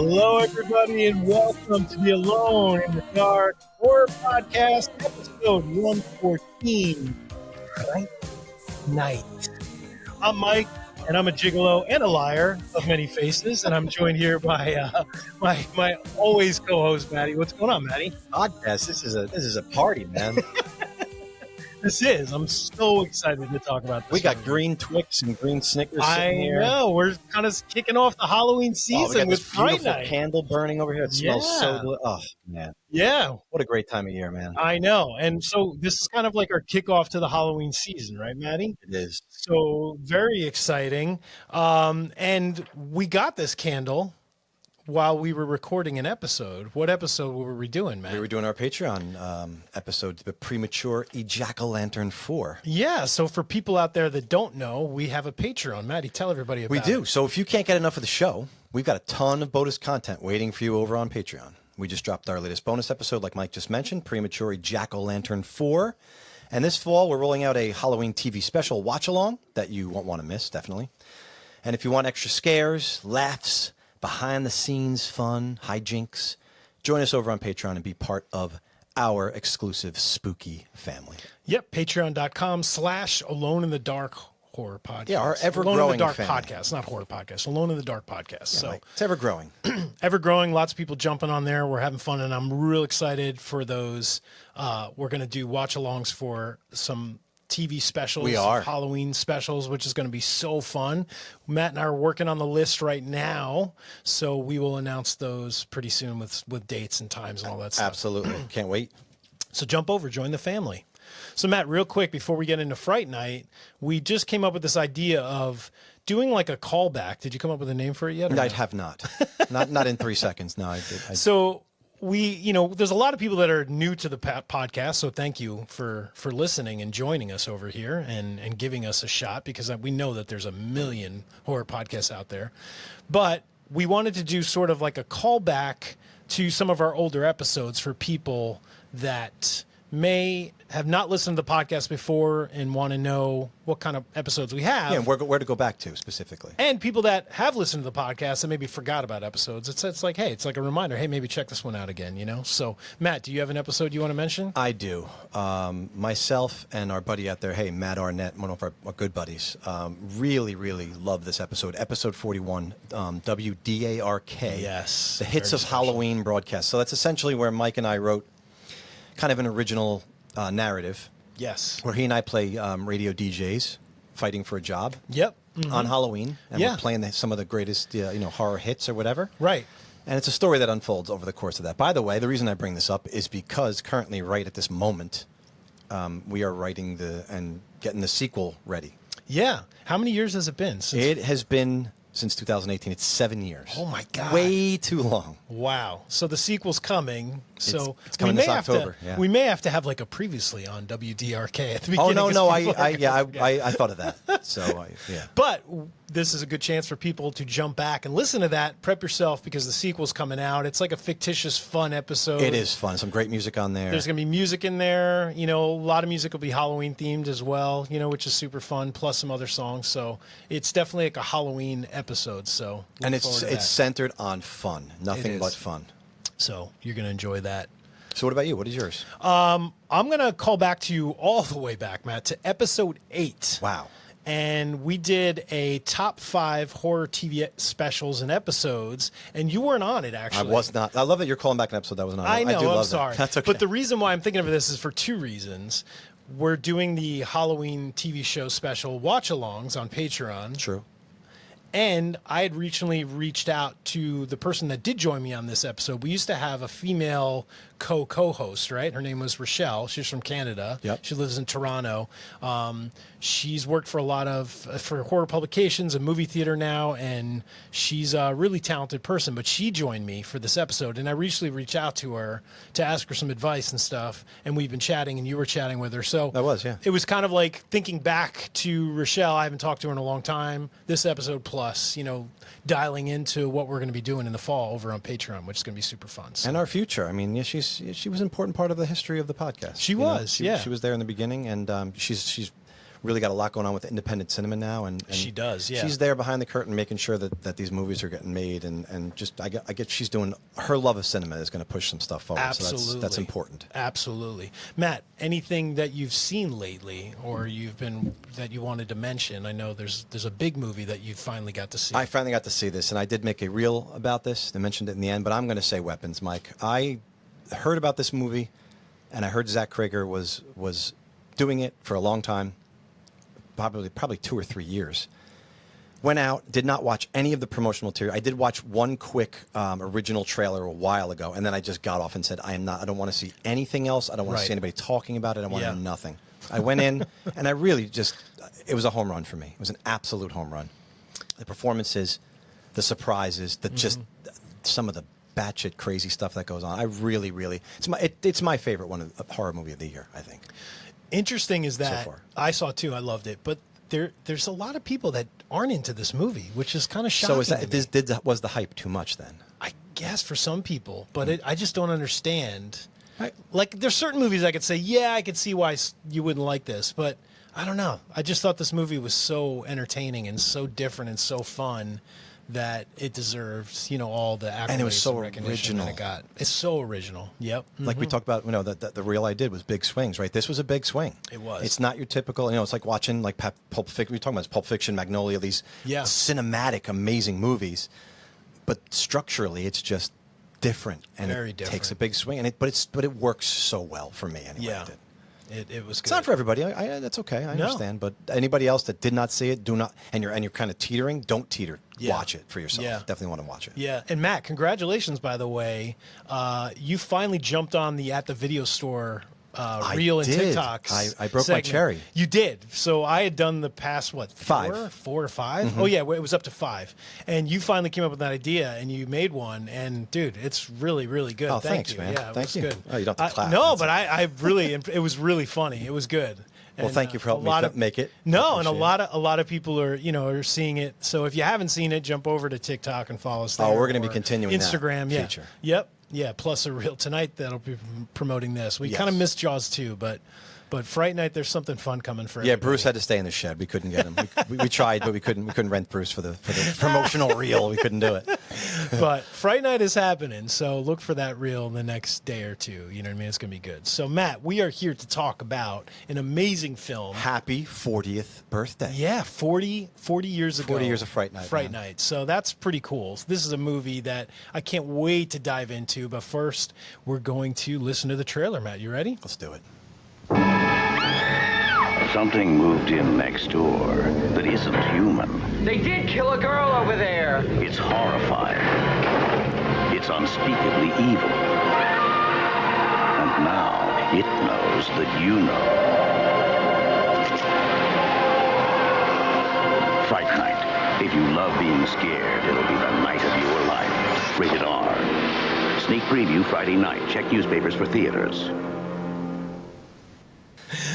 Hello, everybody, and welcome to the Alone in the Dark Horror Podcast, episode 114, Fright Night. I'm Mike, and I'm a gigolo and a liar of many faces, and I'm joined here by my always co-host, Maddie. What's going on, Maddie? Podcast. This is a party, man. I'm so excited to talk about this. We got green Twix and green Snickers. I know. We're kind of kicking off the Halloween season with Fright Night. Candle burning over here. It smells so good. Oh, man. Yeah. What a great time of year, man. I know. And so this is kind of like our kickoff to the Halloween season, right, Maddie? It is. So very exciting. And we got this candle while we were recording an episode. What episode were we doing, Matt? We were doing our Patreon episode, the Premature Ejack-O-Lantern 4. Yeah, so for people out there that don't know, we have a Patreon. Maddie, tell everybody about it. We do. So if you can't get enough of the show, we've got a ton of bonus content waiting for you over on Patreon. We just dropped our latest bonus episode, like Mike just mentioned, Premature Ejack-O-Lantern 4. And this fall, we're rolling out a Halloween TV special watch-along that you won't want to miss, definitely. And if you want extra scares, laughs, behind-the-scenes fun, hijinks, join us over on Patreon and be part of our exclusive spooky family. Yep, patreon.com/Alone in the Dark Horror Podcast. Yeah, our ever-growing Alone in the Dark family. Podcast, not horror podcast. Alone in the Dark Podcast. Yeah, So Mike, it's ever-growing. Ever-growing, lots of people jumping on there. We're having fun, and I'm real excited for those. We're going to do watch-alongs for some TV specials, We are. Halloween specials, which is going to be so fun. Matt and I are working on the list right now, so we will announce those pretty soon with dates and times and all that stuff. Absolutely. Can't wait. So jump over, join the family. So Matt, real quick, before we get into Fright Night, we just came up with this idea of doing like a callback. Did you come up with a name for it yet? I have not. Not in 3 seconds. No, I did. So there's a lot of people that are new to the podcast. So thank you for listening and joining us over here and giving us a shot, because we know that there's a million horror podcasts out there. But we wanted to do sort of like a callback to some of our older episodes for people that may have not listened to the podcast before and want to know what kind of episodes we have. Yeah, and where to go back to specifically. And people that have listened to the podcast and maybe forgot about episodes. It's like, hey, it's like a reminder. Hey, maybe check this one out again, you know? So, Matt, do you have an episode you want to mention? I do. Myself and our buddy out there, Matt Arnett, one of our good buddies, really, really love this episode. Episode 41, WDARK. Yes. The Hits of Halloween broadcast. So that's essentially where Mike and I wrote kind of an original narrative. Yes. Where he and I play radio DJs fighting for a job. Yep. On Halloween. And Yeah. we're playing some of the greatest horror hits or whatever. Right. And it's a story that unfolds over the course of that. By the way, the reason I bring this up is because currently, right at this moment, we are writing and getting the sequel ready. Yeah. How many years has it been since? It has been since 2018. It's 7 years. Oh, my God. Way too long. Wow. So the sequel's coming. So it's coming this October. Yeah. We may have to have like a previously on WDRK at the beginning. Oh, no. I thought of that. So, yeah. But this is a good chance for people to jump back and listen to that. Prep yourself, because the sequel's coming out. It's like a fictitious, fun episode. It is fun. Some great music on there. There's going to be music in there. A lot of music will be Halloween themed as well, which is super fun, plus some other songs. So it's definitely like a Halloween episode. So and it's centered on fun. Nothing but fun. So you're going to enjoy that. So what about you? What is yours? I'm going to call back to you all the way back, Matt, to episode 8. Wow. And we did a top 5 horror TV specials and episodes, and you weren't on it, actually. I was not. I love that you're calling back an episode that was not on. I know, do love I'm sorry. That. That's okay. But the reason why I'm thinking of this is for 2 reasons. We're doing the Halloween TV show special watch-alongs on Patreon. True. And I had recently reached out to the person that did join me on this episode. We used to have a female co-host, right? Her name was Rochelle. She's from Canada. Yep. She lives in Toronto. She's worked for a lot of for horror publications and movie theater now, and she's a really talented person. But she joined me for this episode, and I recently reached out to her to ask her some advice and stuff. And we've been chatting, and you were chatting with her. So it was kind of like thinking back to Rochelle. I haven't talked to her in a long time. This episode plus, dialing into what we're going to be doing in the fall over on Patreon, which is going to be super fun. So. And our future. I mean, she was an important part of the history of the podcast. She was. She was there in the beginning, and she's really got a lot going on with independent cinema now, and She does, yeah. She's there behind the curtain, making sure that these movies are getting made, and just I get she's doing her love of cinema is going to push some stuff forward. Absolutely. So that's important. Absolutely. Matt, anything that you've seen lately, or that you wanted to mention? I know there's a big movie that you finally got to see. I finally got to see this, and I did make a reel about this. I mentioned it in the end, but I'm going to say Weapons, Mike. I heard about this movie, and I heard Zach Krager was doing it for a long time, probably 2 or 3 years. Went out, did not watch any of the promotional material. I did watch one quick original trailer a while ago, and then I just got off and said, I don't want to see anything else. I don't want to see anybody talking about it. I want to know nothing. I went in, and I really it was a home run for me. It was an absolute home run. The performances, the surprises, just some of the batshit crazy stuff that goes on. I really, it's my favorite horror movie of the year, I think. Interesting is that So far. I saw it too. I loved it, but there's a lot of people that aren't into this movie, which is kind of shocking. So was the hype too much then? I guess for some people, but I just don't understand. Like, there's certain movies I could say, yeah, I could see why you wouldn't like this, but I don't know. I just thought this movie was so entertaining and so different and so fun that it deserves, all the accolades And it was so recognition that original. it got. It's so original. Yep. Like we talked about, the reel I did was big swings, right? This was a big swing. It was. It's not your typical, it's like watching like Pulp Fiction. We're talking about Pulp Fiction, Magnolia, these cinematic, amazing movies. But structurally, it's just different, and Very it different. takes a big swing, but it works so well for me anyway. Yeah. It did. It was good. It's not for everybody. That's okay. I understand. But anybody else that did not see it, do not, and you're kind of teetering, don't teeter. Yeah. Watch it for yourself. Yeah. Definitely want to watch it. Yeah, and Matt, congratulations, by the way. You finally jumped on the At the Video Store reel and did. TikToks. I broke my cherry. You did. So I had done the past, what, 5. 4 or 5? Oh, yeah, it was up to 5. And you finally came up with that idea, and you made one. And, dude, it's really, really good. Oh, Thank thanks, you. man. Yeah, it Thank was you. good. Oh, you don't have to clap. No, That's but I really, it was really funny. It was good. Well, And, thank you for helping a lot me of, make it. No, and Appreciate a lot of people are seeing it. So if you haven't seen it, jump over to TikTok and follow us there. Oh, we're gonna be or continuing that Instagram, yeah. feature. Yep. Yeah, plus a reel tonight that'll be promoting this. We kind of missed Jaws too, but Fright Night, there's something fun coming for Yeah, everybody. Bruce had to stay in the shed. We couldn't get him. We tried, but we couldn't rent Bruce for the promotional reel. We couldn't do it. But Fright Night is happening, so look for that reel in the next day or two. You know what I mean? It's going to be good. So, Matt, we are here to talk about an amazing film. Happy 40th birthday. Yeah, 40 years ago. 40 years of Fright Night. Fright man. Night. So that's pretty cool. So this is a movie that I can't wait to dive into. But first, we're going to listen to the trailer. Matt, you ready? Let's do it. Something moved in next door that isn't human. They did kill a girl over there. It's horrifying. It's unspeakably evil. And now it knows that you know. Fright Night. If you love being scared, it'll be the night of your life. Rated R. Sneak preview Friday night. Check newspapers for theaters.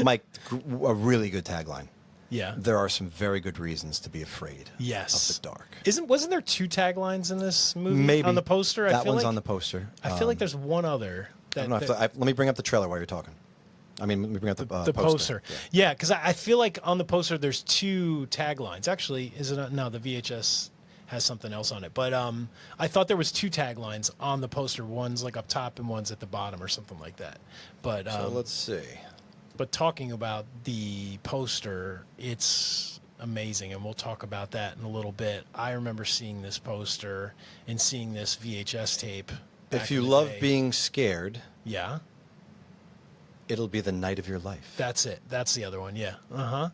Mike, a really good tagline. Yeah. There are some very good reasons to be afraid Yes. of the dark. Wasn't there 2 taglines in this movie? Maybe. On the poster? That one's on the poster. I feel like there's one other. I don't know. Let me bring up the trailer while you're talking. Let me bring up the poster. Yeah, because I feel like on the poster there's 2 taglines. Actually, is it? No, the VHS has something else on it. But I thought there was 2 taglines on the poster. One's like up top and one's at the bottom or something like that. But So let's see. But talking about the poster, it's amazing, and we'll talk about that in a little bit. I remember seeing this poster and seeing this VHS tape. If you love being scared, yeah, it'll be the night of your life. that's it. That's the other one. Yeah.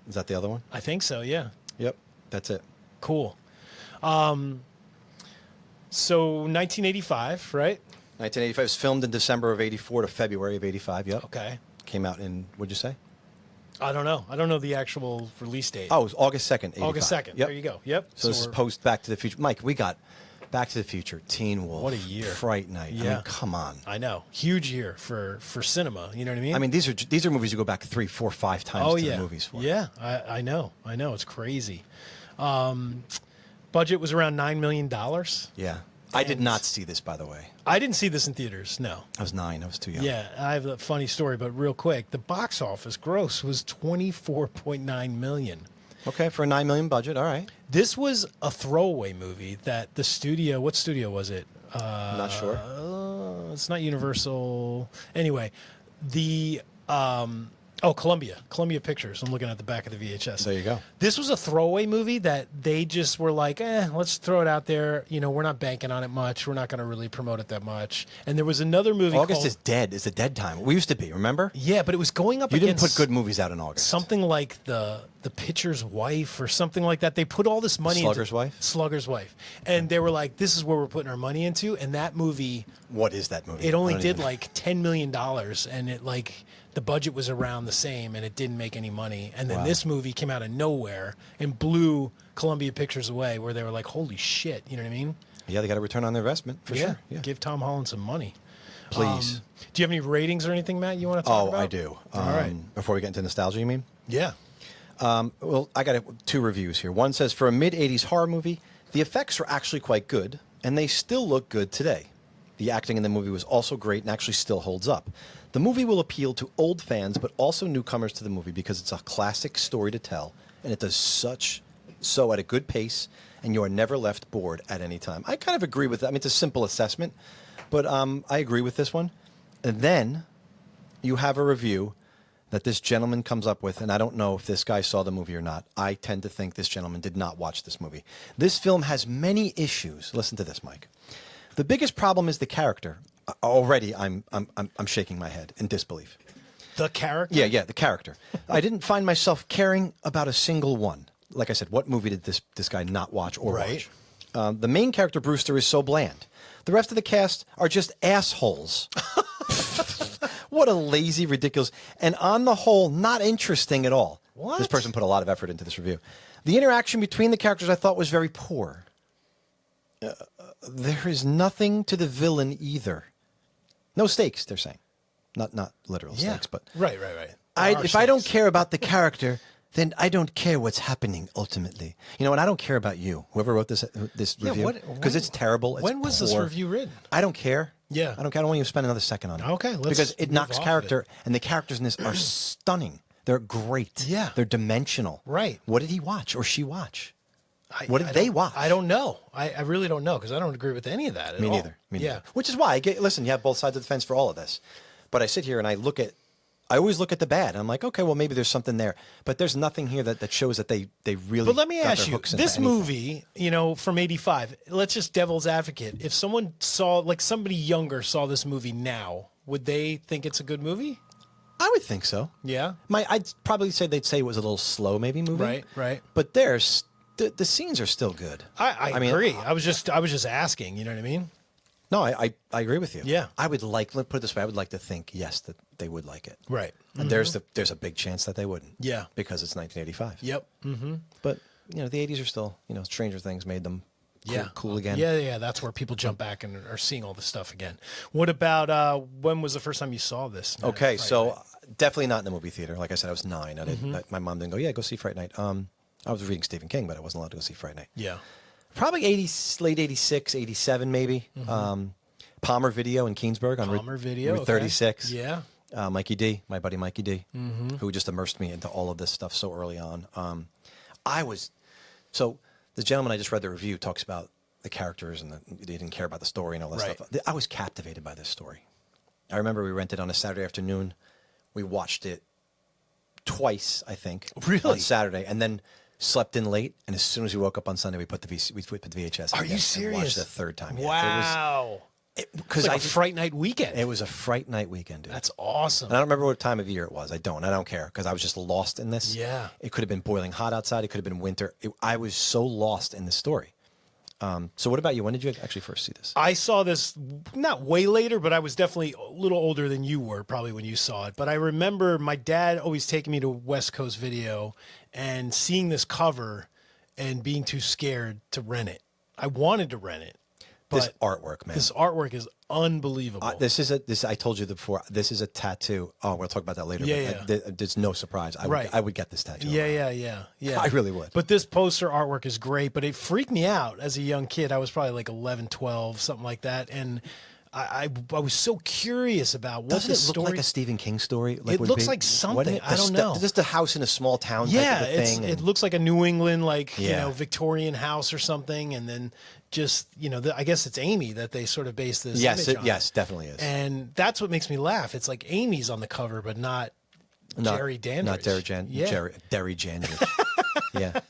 Is that the other one? I think so. Yeah. Yep, that's it. Cool. So 1985, right? 1985. It was filmed in December of 84 to February of 85. Yep. Okay. Came out in, what'd you say? I don't know. I don't know the actual release date. Oh, it was August 2nd, 85. August 2nd. Yep. There you go. Yep. So this is post Back to the Future. Mike, we got Back to the Future, Teen Wolf. What a year. Fright Night. Yeah. I mean, come on. I know. Huge year for cinema. You know what I mean? I mean, these are movies you go back 3, 4, 5 times to the movies for. Yeah, I know. It's crazy. Budget was around $9 million. Yeah. I did not see this, by the way. I didn't see this in theaters. No. I was 9. I was too young. Yeah, I have a funny story, but real quick, the box office gross was $24.9 million. Okay, for a $9 million budget, all right. This was a throwaway movie that the studio. What studio was it? I'm not sure. It's not Universal. Anyway, Columbia Pictures. I'm looking at the back of the VHS. There you go. This was a throwaway movie that they just were like, let's throw it out there. You know, we're not banking on it much. We're not going to really promote it that much. And there was another movie August is dead. It's a dead time. We used to be, remember? Yeah, but it was going up You didn't against put good movies out in August. something like the Pitcher's Wife or something like that. They put all this money Slugger's into Wife? Slugger's Wife. And they were like, this is where we're putting our money into. And that movie, What is that movie? it only I don't did even- like $10 million. And it like, the budget was around the same and it didn't make any money. And then Wow. this movie came out of nowhere and blew Columbia Pictures away, where they were like, holy shit. You know what I mean? Yeah, they got a return on their investment, for sure. Yeah. Give Tom Holland some money. Please. Do you have any ratings or anything, Matt, you want to talk about? I do. All right. Before we get into nostalgia, you mean? Yeah. Well, I got 2 reviews here. One says, for a mid-'80s horror movie, the effects were actually quite good, and they still look good today. The acting in the movie was also great and actually still holds up. The movie will appeal to old fans, but also newcomers to the movie because it's a classic story to tell, and it does so at a good pace, and you are never left bored at any time. I kind of agree with that. I mean, it's a simple assessment, but I agree with this one. And then you have a review that this gentleman comes up with, and I don't know if this guy saw the movie or not. I tend to think this gentleman did not watch this movie. This film has many issues. Listen to this, Mike. The biggest problem is the character. Already, I'm shaking my head in disbelief. The character? Yeah, the character. I didn't find myself caring about a single one. Like I said, what movie did this guy not watch or Right. watch? The main character, Brewster, is so bland. The rest of the cast are just assholes. What a lazy, ridiculous, and on the whole, not interesting at all. What? This person put a lot of effort into this review. The interaction between the characters I thought was very poor. There is nothing to the villain either. No stakes, they're saying. Not literal stakes, but Right. if I don't care about the character, then I don't care what's happening ultimately. You know, and I don't care about you, whoever wrote this review, because it's terrible. It's when was this poor. review written? I don't care. Yeah. I don't care. I don't want you to spend another second on it. Okay, let's because it move knocks off character, and the characters in this are stunning. They're great. Yeah. They're dimensional. Right. What did he watch or she watch? I What did they don't- watch? I don't know. I really don't know because I don't agree with any of that at Me all. neither. Me Yeah. neither. Which is why listen, you have both sides of the fence for all of this. But I sit here and I always look at the bad. I'm like, okay, well, maybe there's something there. But there's nothing here that shows that they really But let me got ask their you, hooks into this anything. movie, from 85, let's just devil's advocate. If someone saw, like somebody younger saw this movie now, would they think it's a good movie? I would think so. Yeah. I'd probably say they'd say it was a little slow, maybe movie. Right. But the scenes are still good. I mean, agree. I was just asking, you know what I mean? No, I agree with you. Yeah. I would let's put it this way. I would like to think, yes, that they would like it. Right. And there's a big chance that they wouldn't. Yeah. Because it's 1985. Yep. But, the 80s are still, Stranger Things made them cool again. Yeah. That's where people jump back and are seeing all this stuff again. What about when was the first time you saw this? Matt? Okay, Fright so Night. definitely not in the movie theater. Like I said, I was 9. I didn't. My mom didn't go. Go see Fright Night. I was reading Stephen King, but I wasn't allowed to go see Fright Night. Yeah. Probably late 86, 87 maybe. Palmer Video in Keensburg on Palmer Video, Route 36. Yeah. Mikey D, my buddy Mikey D, who just immersed me into all of this stuff so early on. So the gentleman I just read the review talks about the characters and they didn't care about the story and all that Right. stuff. I was captivated by this story. I remember we rented on a Saturday afternoon. We watched it twice, I think, Really? on Saturday, and then slept in late. And as soon as we woke up on Sunday, we put the VHS. Are again you and serious? watched it a third time. Yeah. Wow. Because It's like a Fright Night weekend. it was a Fright Night weekend, dude. That's awesome. And I don't remember what time of year it was. I don't care because I was just lost in this. Yeah. It could have been boiling hot outside. It could have been winter. I was so lost in the story. So what about you? When did you actually first see this? I saw this not way later, but I was definitely a little older than you were probably when you saw it. But I remember my dad always taking me to West Coast Video and seeing this cover and being too scared to rent it. I wanted to rent it. This but artwork, man. this artwork is unbelievable. I told you before. This is a tattoo. Oh, we'll talk about that later. Yeah, but there's no surprise. Right. I would get this tattoo. yeah. I really would. But this poster artwork is great, but it freaked me out as a young kid. I was probably like 11, 12, something like that. And I was so curious about what Doesn't this it look story... like a Stephen King story? It looks like something. I don't know. Just a house in a small town Yeah, type of a thing. it looks like a New England, like, Yeah. Victorian house or something. And then just, I guess it's Amy that they sort of base this Yes, image on. yes, definitely is. And that's what makes me laugh. It's like Amy's on the cover, but not Jerry Dandridge. Not Jerry Dandridge. Yeah.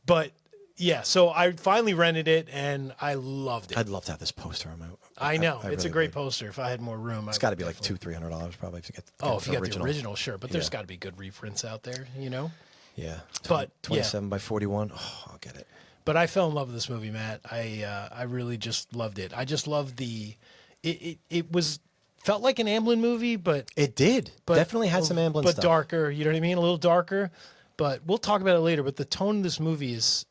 But yeah, so I finally rented it and I loved it. I'd love to have this poster on my. I know. I it's a really great would. poster. If I had more room, It's got to be like $200-300 probably if you get. if you got the original, sure. But there's Yeah. got to be good reprints out there, Yeah. But, 27 by 41. Oh, I'll get it. But I fell in love with this movie, Matt. I really just loved it. I just loved it was felt like an Amblin movie, but It did. Definitely had some Amblin but stuff. darker. You know what I mean? A little darker. But we'll talk about it later. But the tone of this movie is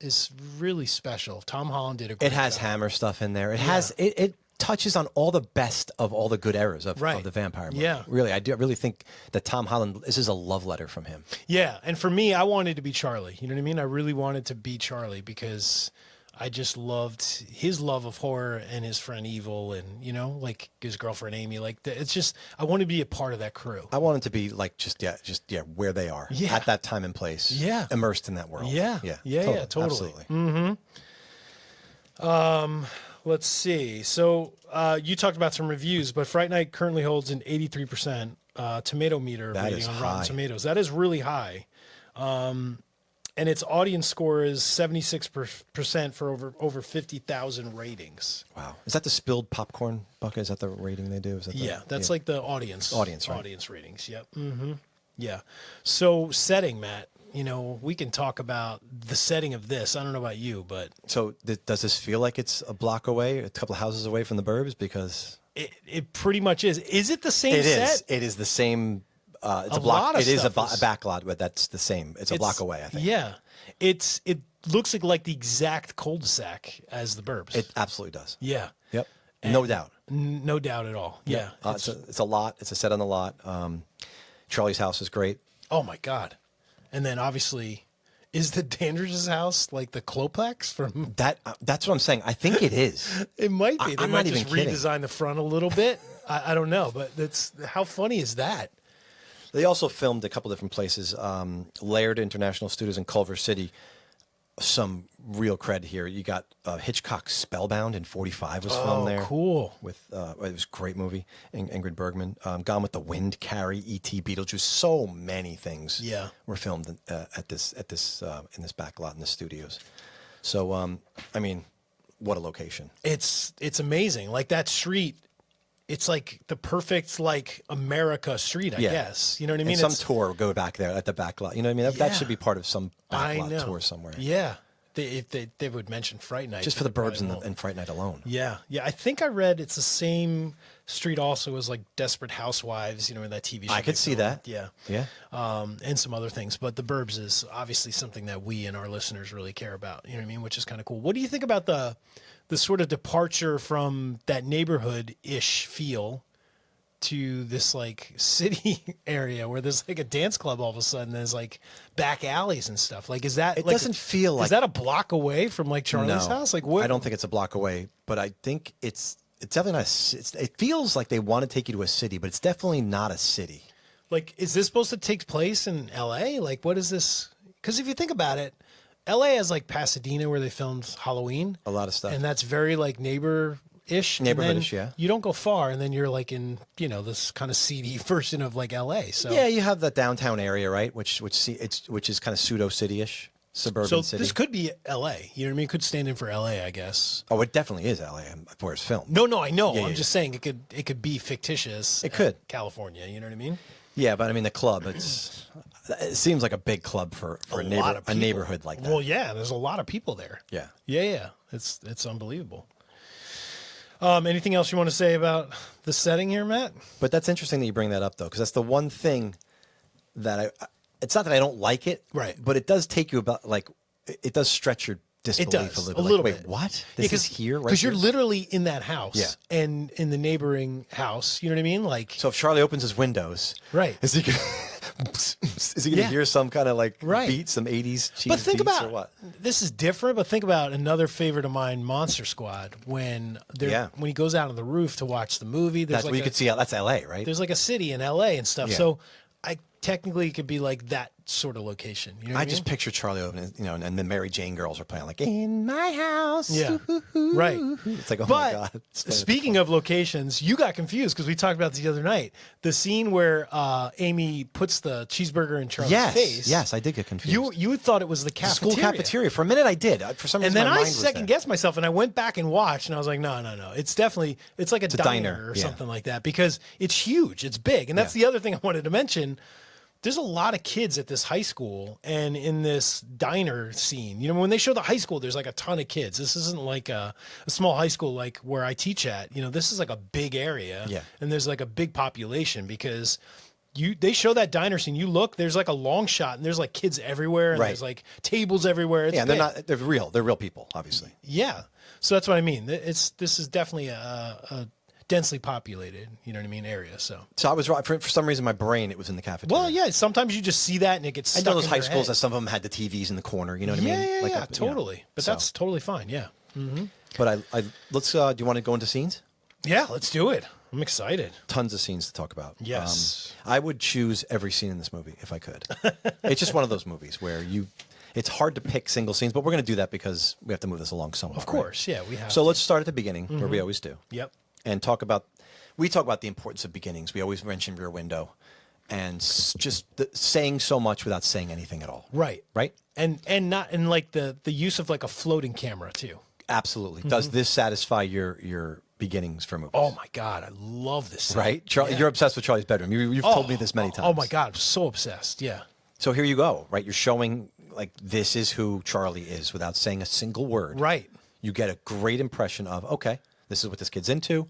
really special. Tom Holland did a great It has job. Hammer stuff in there. It has it touches on all the best of all the good eras of Right. the vampire movie. Yeah. Really, I really think that Tom Holland, this is a love letter from him. Yeah, and for me, I wanted to be Charlie. You know what I mean? I really wanted to be Charlie because I just loved his love of horror and his friend Evil and, like his girlfriend Amy. Like, it's just, I want to be a part of that crew. I wanted to be like just where they are Yeah. at that time and place. Yeah. Immersed in that world. Yeah. Totally. Absolutely. Let's see. So you talked about some reviews, but Fright Night currently holds an 83% tomato meter That rating is on high. Rotten Tomatoes. That is really high. And its audience score is 76% for over 50,000 ratings. Wow. Is that the spilled popcorn bucket? Is that the rating they do? Is that Yeah, that's like the audience. Audience, right. Audience ratings. Yep. Mm-hmm. Yeah. So setting, Matt. We can talk about the setting of this. I don't know about you, but So does this feel like it's a block away, a couple of houses away from the Burbs? Because it pretty much is. Is it the same it set? is. It is the same. It's A a block. lot of It is a stuff is- back lot, but that's the same. It's a block away, I think. Yeah. It looks like the exact cul-de-sac as the Burbs. It absolutely does. Yeah. Yep. No doubt. No doubt at all. Yeah. It's a lot. It's a set on the lot. Charlie's house is great. Oh my God. And then obviously, is the Dandridge's house like the Cloplex from? That's what I'm saying. I think it is. It might be. They I'm might not just even kidding. redesign the front a little bit. I don't know, but how funny is that? They also filmed a couple different places. Laird International Studios in Culver City. Some real cred here. You got Hitchcock's Spellbound in '45 was filmed there. Cool. With it was a great movie. Ingrid Bergman. Gone with the Wind, Carrie, E.T., Beetlejuice. So many things. Yeah. Were filmed in this back lot in the studios. So I mean, what a location. It's amazing. Like that street. It's like the perfect like America street, I guess. You know what I mean? And some tour go back there at the back lot. You know what I mean? That should be part of some back lot tour somewhere. Yeah. If they would mention Fright Night. Just for the Burbs probably won't. and Fright Night alone. Yeah. I think I read it's the same street also as like Desperate Housewives, in that TV show. I could they see filmed. that. Yeah. Yeah. And some other things. But the Burbs is obviously something that we and our listeners really care about. You know what I mean? Which is kind of cool. What do you think about the sort of departure from that neighborhood-ish feel to this like city area where there's like a dance club all of a sudden, there's like back alleys and stuff? Like, is that It like, doesn't feel like is that a block away from like Charlie's house? Like, what? I don't think it's a block away, but I think it's definitely not. It feels like they want to take you to a city, but it's definitely not a city. Like, is this supposed to take place in L.A.? Like, what is this? Because if you think about it, L.A. has like Pasadena where they filmed Halloween. A lot of stuff. And that's very like neighborhood-ish. And then Neighborhood-ish, yeah. You don't go far, and then you're like in, this kind of seedy version of like L.A. So Yeah, you have the downtown area, right? Which is kind of pseudo city-ish, suburban So city. this could be L.A. You know what I mean? It could stand in for L.A., I guess. Oh, it definitely is LA where it's filmed. No, I know. Yeah, I'm yeah, just saying it could be fictitious. It could. California. You know what I mean? Yeah, but I mean the club. It seems like a big club for a People. neighborhood like that. Well, yeah. There's a lot of people there. Yeah. Yeah. It's unbelievable. Anything else you want to say about the setting here, Matt? But that's interesting that you bring that up, though, because that's the one thing that it's not that I don't like it, Right. But it does take you about it does stretch your disbelief does, a a little bit. little Wait, bit. what? This is here, right? Because you're here? literally in that house Yeah. and in the neighboring house. You know what I mean? Like, So if Charlie opens his windows, right. is he gonna, is he gonna Yeah. hear some kind of like Right. beat, some 80s cheese But think beats or about what? this is different. But think about another favorite of mine, Monster Squad. When when he goes out on the roof to watch the movie, there's That's like where you could see. That's L.A., right? there's like a city in L.A. and stuff. Yeah. So I technically it could be like that sort of location. You know what I just mean? picture Charlie opening, and the Mary Jane girls are playing like in my house. Yeah. Right. It's like, oh But my god. It's playing at the speaking of locations, you got confused because we talked about this the other night. The scene where Amy puts the cheeseburger in Charlie's face. Yes, I did get confused. You thought it was the The cafeteria. school cafeteria. For a minute, I did. For some And reason, then my I mind was second there. guessed myself, and I went back and watched, and I was like, no. It's like a a diner diner, or yeah. something like that because it's huge, it's big, and that's Yeah. the other thing I wanted to mention. There's a lot of kids at this high school and in this diner scene. You know, when they show the high school, there's like a ton of kids. This isn't like a small high school like where I teach at. You know, this is like a big area. Yeah. And there's like a big population because they show that diner scene. You look, there's like a long shot and there's like kids everywhere and Right. there's like tables everywhere. It's Yeah, and they're big. not. They're real. They're real people, obviously. Yeah. So that's what I mean. This is definitely a densely populated, you know what I mean, area. So So I was right. For some reason, my brain it was in the cafeteria. well, yeah, sometimes you just see that and it gets I stuck know those in high your schools head. that some of them had the TVs in the corner. You know what Yeah, I mean? yeah, Like yeah, up, you know. totally. But So- that's totally fine. Yeah. But I let's. Do you want to go into scenes? Yeah, let's do it. I'm excited. Tons of scenes to talk about. Yes. I would choose every scene in this movie if I could. It's just one of those movies where it's hard to pick single scenes, but we're going to do that because we have to move this along somewhat. Of course. Yeah, we have. So to. let's start at the beginning, where we always do. Yep. And we talk about the importance of beginnings. We always mention Rear Window and saying so much without saying anything at all. Right. Right? And like the use of like a floating camera too. Absolutely. Does this satisfy your beginnings for movies? Oh my God, I love this scene. Right? Charlie, Yeah. You're obsessed with Charlie's bedroom. You've told me this many times. Oh my God, I'm so obsessed. Yeah. So here you go, right? You're showing like this is who Charlie is without saying a single word. Right. You get a great impression of, okay, this is what this kid's into.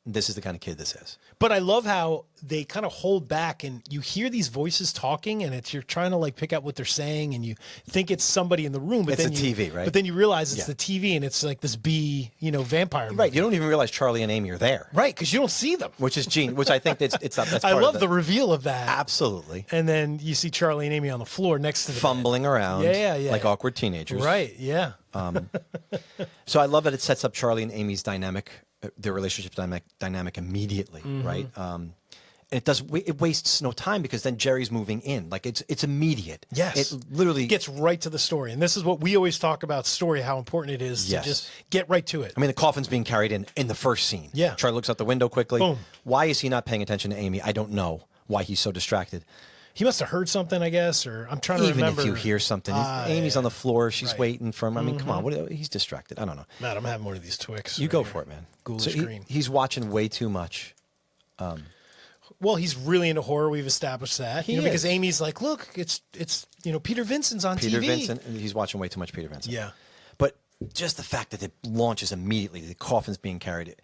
This is the kind of kid this is. But I love how they kind of hold back and you hear these voices talking and you're trying to like pick out what they're saying and you think it's somebody in the room, but It's then the TV, right? But then you realize it's Yeah. the TV and it's like this vampire movie. Right. You don't even realize Charlie and Amy are there. Right, because you don't see them. Which is which I think that's part I of love the reveal of that. Absolutely. And then you see Charlie and Amy on the floor next to the Fumbling around. Yeah. Like awkward teenagers. Right, yeah. So I love that it sets up Charlie and Amy's dynamic, their relationship dynamic immediately, Mm-hmm. right? And it wastes no time because then Jerry's moving in. Like it's immediate. Yes. It literally Gets right to the story. And this is what we always talk about story, how important it is Yes. to just get right to it. I mean, the coffin's being carried in the first scene. Yeah. Charlie looks out the window quickly. Boom. Why is he not paying attention to Amy? I don't know why he's so distracted. He must have heard something, I guess, or I'm trying to Even remember. if you hear something, Amy's on the floor. She's Right. waiting for him. I mean, come on. He's distracted. I don't know. Matt, I'm having one of these Twix. You right go here. for it, man. Ghoulish So green. he's watching way too much. Well, he's really into horror. We've established that. He because is. Amy's like, look, it's Peter Vincent's on Peter TV. Vincent, he's watching way too much Peter Vincent. Yeah. But just the fact that it launches immediately, the coffin's being carried,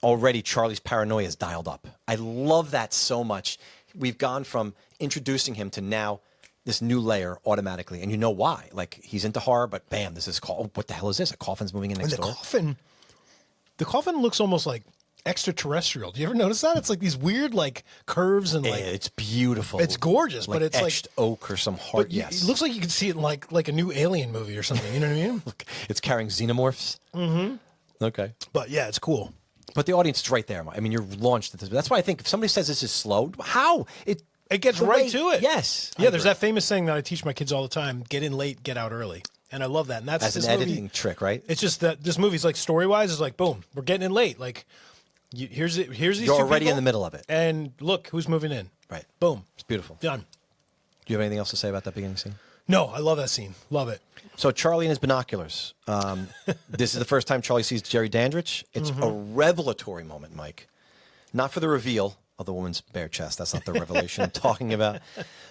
already Charlie's paranoia is dialed up. I love that so much. We've gone from introducing him to now this new layer automatically, and you know why. Like, he's into horror, but bam, this is what the hell is this? A coffin's moving in And next the door. coffin looks almost like extraterrestrial. Do you ever notice that? It's like these weird like curves and like It's beautiful. It's gorgeous, but it's like- etched oak or some heart. but you- Yes, it looks like you could see it in like a new Alien movie or something. You know what I mean? Look, it's carrying xenomorphs. Mm-hmm. Okay. But yeah, it's cool. But the audience is right there. I mean, you're launched at this. That's why I think if somebody says this is slow, how? It gets the right way- to it. Yes. Yeah, I there's agree. that famous saying that I teach my kids all the time: get in late, get out early. And I love that. And that's As this an movie- editing trick, right? It's just that this movie's like story wise is like boom, we're getting in late. Like here's these You're two already in people, the middle of it. and look who's moving in. Right. Boom, It's beautiful. done. Do you have anything else to say about that beginning scene? No, I love that scene. Love it. So Charlie and his binoculars. This is the first time Charlie sees Jerry Dandridge. It's a revelatory moment, Mike. Not for the reveal of the woman's bare chest. That's not the revelation I'm talking about.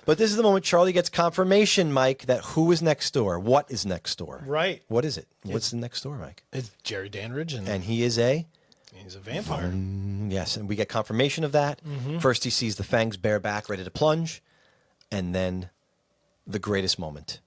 But this is the moment Charlie gets confirmation, Mike, that who is next door? What is next door? Right. What is it? What's the next door, Mike? It's Jerry Dandridge, and And he is a... he's a vampire. Yes, and we get confirmation of that. First, he sees the fangs bareback, ready to plunge, and then the greatest moment.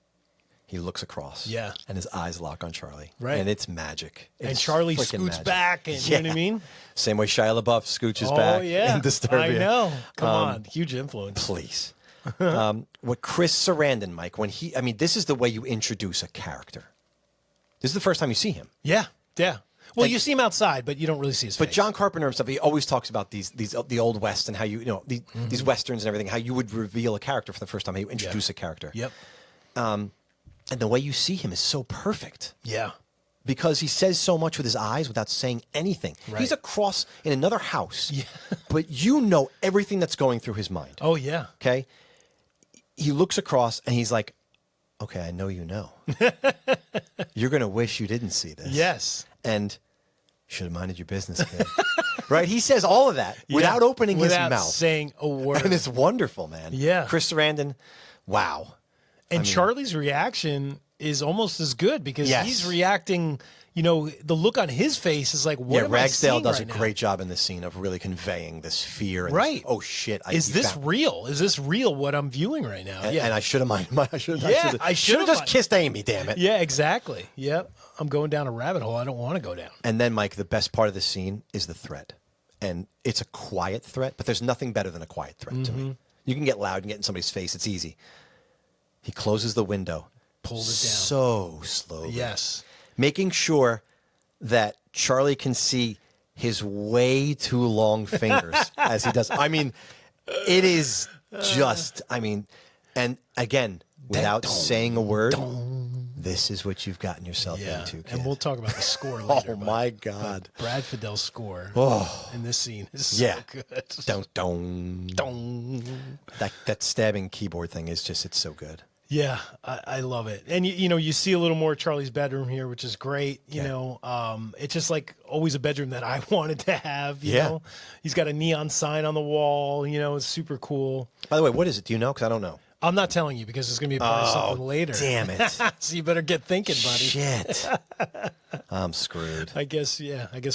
he looks across. Yeah. And his eyes lock on Charlie. Right. And it's magic. And It's Charlie freaking scoots magic. back, and you know what I mean? Same way Shia LaBeouf scooches Oh back yeah, in Disturbia. I know. Come on, huge influence. Please. What Chris Sarandon, Mike, when he, I mean, this is the way you introduce a character. This is the first time you see him. Yeah, yeah. Well, And- you see him outside, but you don't really see his But face. John Carpenter himself, he always talks about the old West and how these Westerns and everything, how you would reveal a character for the first time, how you introduce a character. Yep. And the way you see him is so perfect. Yeah. Because he says so much with his eyes without saying anything. Right. He's across in another house, but you know everything that's going through his mind. Oh yeah. Okay? He looks across and he's like, okay, I know you know. You're going to wish you didn't see this. Yes. And you should have minded your business, kid. Right? He says all of that without opening Without his mouth. saying a word. And it's wonderful, man. Yeah. Chris Sarandon, wow. And Charlie's reaction is almost as good because Yes. he's reacting. You know, the look on his face is like, what am I Ragsdale seeing does right a now? great job in this scene of really conveying this fear. And Right. This, oh, shit. Is this real? Is this real what I'm viewing right now? And, yeah. and I should have minded. I should Yeah, I have should've just mi- kissed Amy, damn it. Yeah, exactly. Yep. I'm going down a rabbit hole I don't want to go down. And then, Mike, the best part of the scene is the threat. And it's a quiet threat, but there's nothing better than a quiet threat to Mm-hmm. me. You can get loud and get in somebody's face. It's easy. He closes the window. Pulled it down. So slowly. Yes. Making sure that Charlie can see his way too long fingers as he does. I mean, it is just, and again, without saying a word, this is what you've gotten yourself Yeah. into, kid. And we'll talk about the score later. Oh, but my God. Brad Fidel's score in this scene is so good. Dun, dun. Dong. That stabbing keyboard thing is just, it's so good. Yeah, I love it. And, you know, you see a little more of Charlie's bedroom here, which is great. You know, it's just like always a bedroom that I wanted to have, you know. He's got a neon sign on the wall, you know, it's super cool. By the way, what is it? Do you know? Because I don't know. I'm not telling you because it's going to be a part of something later. Damn it. So you better get thinking, buddy. Shit. I'm screwed. I guess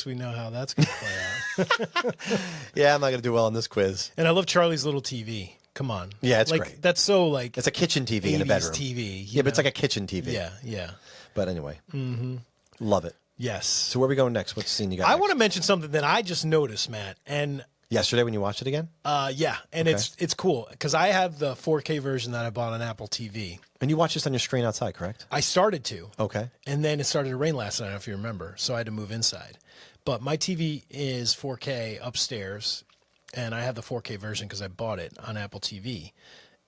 we know how that's going to play out. Yeah, I'm not going to do well on this quiz. And I love Charlie's little TV. Come on. Yeah, it's like, great. That's so like It's a kitchen TV in a 80s bedroom. TV. Yeah, but it's like a kitchen TV. Yeah, yeah. But anyway, love it. Yes. So where are we going next? What's the scene you got I next? want to mention something that I just noticed, Matt, and Yesterday when you watched it again? yeah, and it's cool because I have the 4K version that I bought on Apple TV. And you watched this on your screen outside, correct? I started to, Okay. and then it started to rain last night, if you remember, so I had to move inside. But my TV is 4K upstairs, and I have the 4K version because I bought it on Apple TV.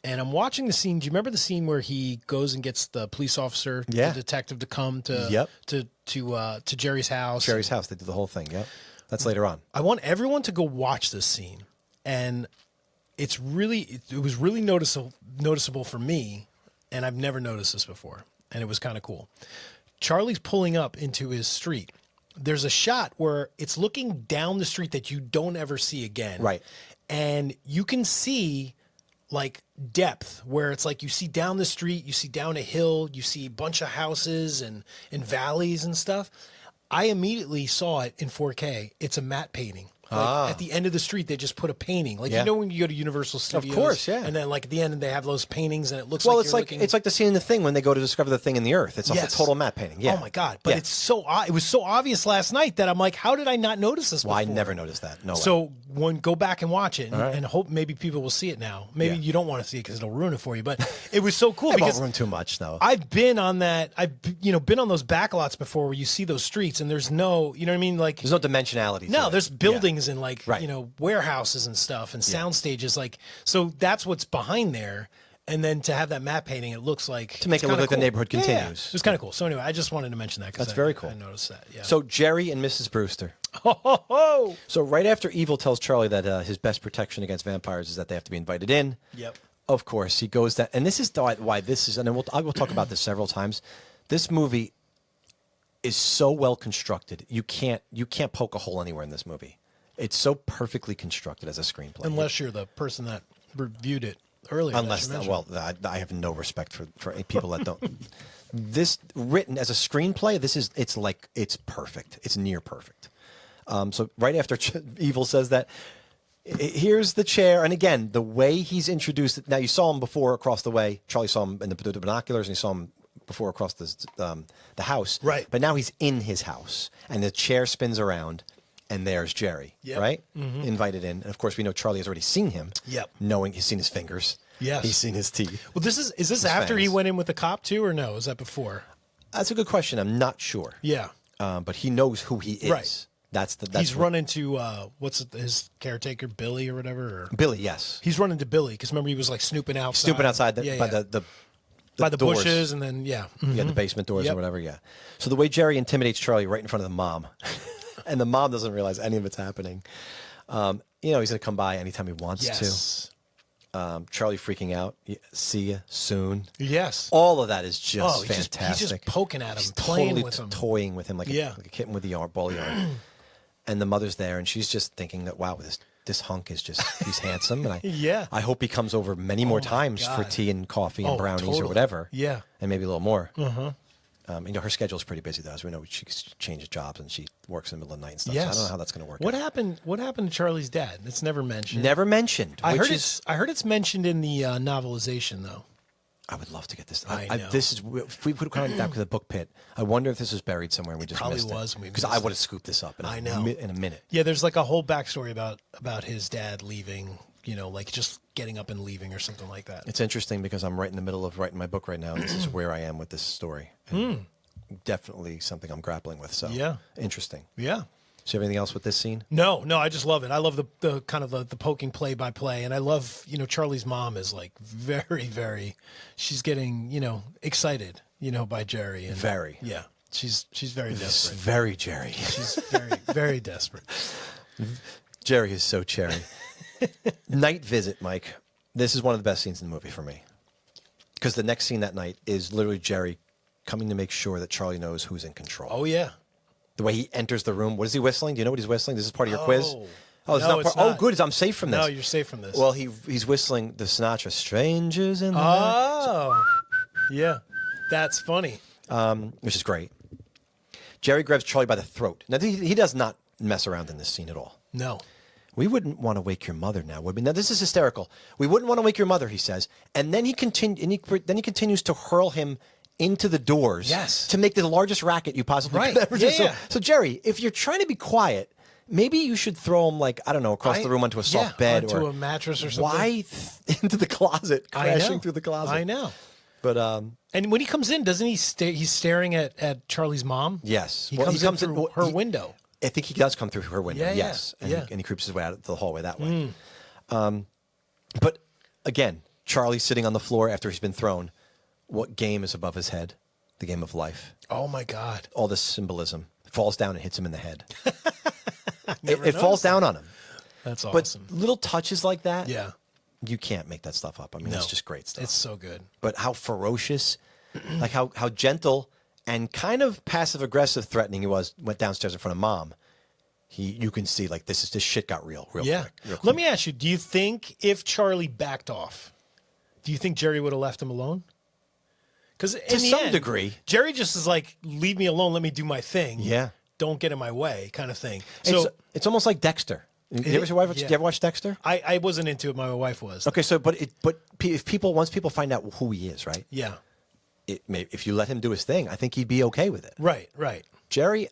And I'm watching the scene. Do you remember the scene where he goes and gets the police officer, Yeah. the detective, to come to to Jerry's house? Jerry's house. They did the whole thing. Yep. That's later on. I want everyone to go watch this scene, and it was really noticeable for me, and I've never noticed this before, and it was kind of cool. Charlie's pulling up into his street. There's a shot where it's looking down the street that you don't ever see again, Right. And you can see like depth where it's like you see down the street, you see down a hill, you see a bunch of houses and valleys and stuff. I immediately saw it in 4K. It's a matte painting. Like at the end of the street, they just put a painting. Like, you know, when you go to Universal Studios, course, yeah. and then like at the end, they have those paintings, and it looks Well, like it's like the scene in The Thing when they go to discover the thing in the earth. It's a Yes. total matte painting. Yeah. Oh my god! But Yeah. it's so it was so obvious last night that I'm like, how did I not notice this Well, before? I never noticed that. No way. So go back and watch it, and hope maybe people will see it now. Maybe Yeah. you don't want to see it because it'll ruin it for you. But it was so cool It won't because ruin too much, though. I've been on that. I've been on those backlots before where you see those streets and there's no, you know what I mean? Like There's no dimensionality. no, to it. there's buildings and like Right. warehouses and stuff and sound stages. Like so that's what's behind there. And then to have that matte painting, it looks like To make it's it look kinda like the cool. neighborhood Yeah, continues. it was kind of cool. So anyway, I just wanted to mention that because That's very cool. I noticed that. Yeah. So Jerry and Mrs. Brewster. oh, So right after Evil tells Charlie that his best protection against vampires is that they have to be invited in. yep. Of course, he goes down, and this is why this is, and I will talk about this several times. This movie is so well constructed. You can't poke a hole anywhere in this movie. It's so perfectly constructed as a screenplay. Unless you're the person that reviewed it earlier. Unless, well, I have no respect for people that don't. This written as a screenplay, it's perfect. It's near perfect. So right after Evil says that, here's the chair, and again, the way he's introduced it. Now you saw him before across the way. Charlie saw him in the binoculars, and he saw him before across the house. Right. But now he's in his house, and the chair spins around, and there's Jerry, Yep. right? Invited in. And, of course, we know Charlie has already seen him. Yep. Knowing he's seen his fingers. Yes. He's seen his teeth. Well, is this after he went in with the cop too, or no? Is that before? That's a good question. I'm not sure. Yeah. But he knows who he is. Right. That's he's running to his caretaker, Billy or whatever. Or Billy, yes. he's running to Billy because remember he was like snooping outside. Snooping outside by the doors. bushes, and then Yeah, the basement doors Yep. or whatever, yeah. So the way Jerry intimidates Charlie right in front of the mom, and the mom doesn't realize any of it's happening. He's going to come by anytime he wants Yes. to. Charlie freaking out. See you soon. Yes. All of that is just he's fantastic. he's just poking at him, He's playing totally with him. toying with him like Yeah. a kitten with the ball of yarn. And the mother's there, and she's just thinking that, wow, this hunk is he's handsome. And Yeah. I hope he comes over many more my times for God. tea and coffee and Oh, brownies totally. or whatever. Yeah. And maybe a little more. Her schedule's pretty busy, though. As we know, she changes jobs and she works in the middle of the night and stuff. Yes. So I don't know how that's going to work. What out. happened? What happened to Charlie's dad? It's never mentioned. Never mentioned. I which heard is, I heard it's mentioned in the novelization though. I would love to get this. I know. This is if we put it back to the book pit. I wonder if this was buried somewhere and we just probably missed was and we because I missed would have scooped this up. I know. in a minute. Yeah, there's like a whole backstory about his dad leaving. Like just getting up and leaving or something like that. It's interesting because I'm right in the middle of writing my book right now. And this is where I am with this story. And definitely something I'm grappling with. So Yeah. interesting. Yeah. So anything else with this scene? No, I just love it. I love the kind of the poking play by play, and I love Charlie's mom is like very, very. She's getting excited by Jerry and Very. yeah. She's very It's desperate. very Jerry. She's very very desperate. Jerry is so cherry. Night visit, Mike. This is one of the best scenes in the movie for me. Because the next scene that night is literally Jerry coming to make sure that Charlie knows who's in control. Oh yeah. The way he enters the room. What is he whistling? Do you know what he's whistling? This is part of your quiz? No. Oh, it's No, not it's part. not. Oh, good. I'm safe from this. No, you're safe from this. Well, he's whistling the Sinatra Strangers in the Night, Oh, yeah, that's funny. which is great. Jerry grabs Charlie by the throat. Now, he does not mess around in this scene at all. No. We wouldn't want to wake your mother now, would we? Now, this is hysterical. We wouldn't want to wake your mother, he says. And then he continues to hurl him into the doors Yes. to make the largest racket you possibly Right. could ever do. Yeah. So, Jerry, if you're trying to be quiet, maybe you should throw him, like, I don't know, across the room onto a soft bed. onto or a mattress or something. why into the closet, I know. crashing through the closet. I know. But, And when he comes in, doesn't he he's staring at Charlie's mom? yes. He Well, comes in through her window. I think he does come through her window, Yeah, yeah, yes. And, yeah. and he creeps his way out of the hallway that way. But again, Charlie's sitting on the floor after he's been thrown. What game is above his head? The game of life. Oh my God. All this symbolism. Falls down and hits him in the head. Never it falls noticed down on him. That's But awesome. little touches like that, Yeah. you can't make that stuff up. I mean, No. it's just great stuff. It's so good. But how ferocious, like how gentle and kind of passive aggressive threatening he went downstairs in front of mom. You can see like this shit got real Yeah. quick. Real quick. Let me ask you, do you think if Charlie backed off, do you think Jerry would have left him alone? Because To some degree. Jerry just is like, leave me alone, let me do my thing. Yeah. Don't get in my way, kind of thing. So It's almost like Dexter. Did you ever watch Dexter? I wasn't into it. My wife was. Okay, so once people find out who he is, right? Yeah. If you let him do his thing, I think he'd be okay with it. Right. Right. Jerry,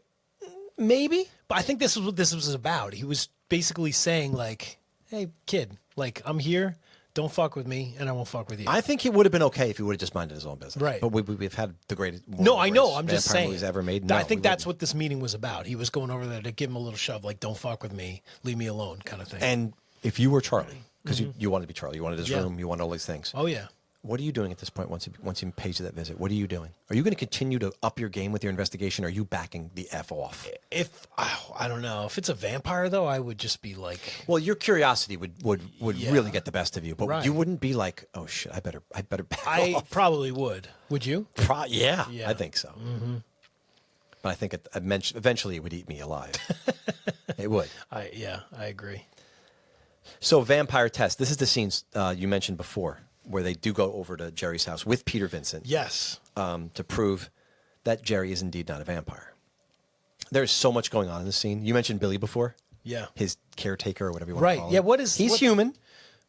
maybe. But I think this is what this was about. He was basically saying like, "Hey, kid, like I'm here. Don't fuck with me, and I won't fuck with you." I think he would have been okay if he would have just minded his own business. Right. But we've had the greatest. No, I know. I'm just saying. Movies ever made. I think that's what this meeting was about. He was going over there to give him a little shove, like "Don't fuck with me, leave me alone," kind of thing. And if you were Charlie, because you wanted to be Charlie, you wanted his Yeah. room, you wanted all these things. oh yeah, What are you doing at this point once he pays you that visit? What are you doing? Are you going to continue to up your game with your investigation? Or are you backing the F off? I don't know if it's a vampire though, I would just be like, Well, your curiosity would Yeah. really get the best of you, but Right. you wouldn't be like, oh shit, I better back I off. probably would. Would you? Yeah, Yeah. I think so. But I think eventually it would eat me alive. It would. I agree. So vampire test. This is the scenes you mentioned before, where they do go over to Jerry's house with Peter Vincent. Yes. To prove that Jerry is indeed not a vampire. There's so much going on in this scene. You mentioned Billy before. Yeah. His caretaker or whatever you want Right. to call Yeah. him. He's Human,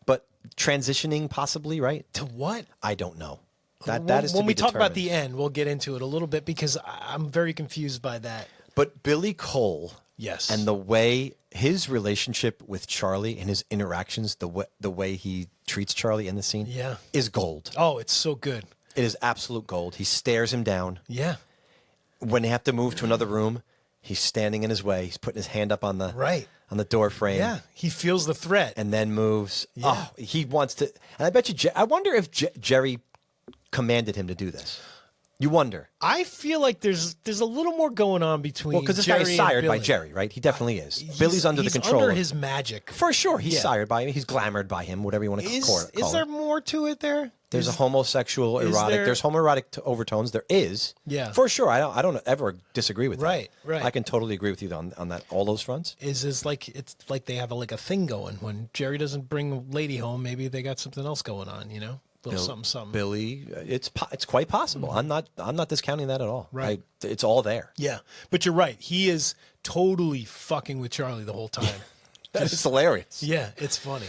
but transitioning possibly, right? to what? I don't know. That is to when be we talk about determined. the end, we'll get into it a little bit because I'm very confused by that. But Billy Cole, Yes. and the way his relationship with Charlie and his interactions, the way he treats Charlie in the scene, Yeah. is gold. Oh, it's so good. It is absolute gold. He stares him down. Yeah. When they have to move to another room, he's standing in his way. He's putting his hand up on the Right. on the door frame. Yeah. He feels the threat. And then moves. Yeah. Oh, he wants to. And I bet you. I wonder if Jerry commanded him to do this. You wonder. I feel like there's a little more going on between Well, because this Jerry guy is and sired by Billy. Jerry, right? He definitely is. He's- Billy's under the he's control. under of- his magic. For sure, he's Yeah. sired by him. He's glamored by him, whatever you want to call it. Is there more to it there? There's a homosexual, is erotic. there- There's homoerotic overtones. There is. Yeah. For sure. I don't ever disagree with that. Right, right. I can totally agree with you on that. All those fronts. Is like it's like they have like a thing going. When Jerry doesn't bring a lady home, maybe they got something else going on. You know, little something. Billy, it's quite possible. I'm not discounting that at all. Right. It's all there. Yeah, but you're right. He is totally fucking with Charlie the whole time. It's hilarious. Yeah, it's funny.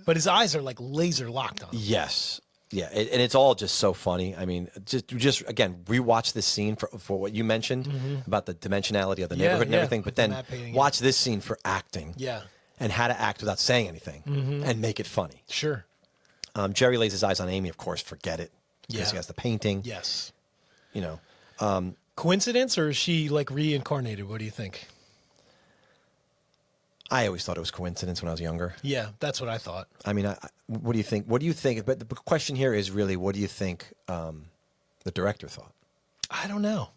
But his eyes are like laser locked on him. Yes. Yeah, and it's all just so funny. I mean, just again, rewatch this scene for what you mentioned about the dimensionality of the neighborhood and yeah, everything, but the then map painting, watch this scene for acting. Yeah, And how to act without saying anything and make it funny. sure. Jerry lays his eyes on Amy, of course, forget it. Because Yeah. he has the painting. Yes. You know. Coincidence, or is she like reincarnated? What do you think? I always thought it was coincidence when I was younger. Yeah, that's what I thought. I mean, what do you think? What do you think? But the question here is really, what do you think the director thought? I don't know.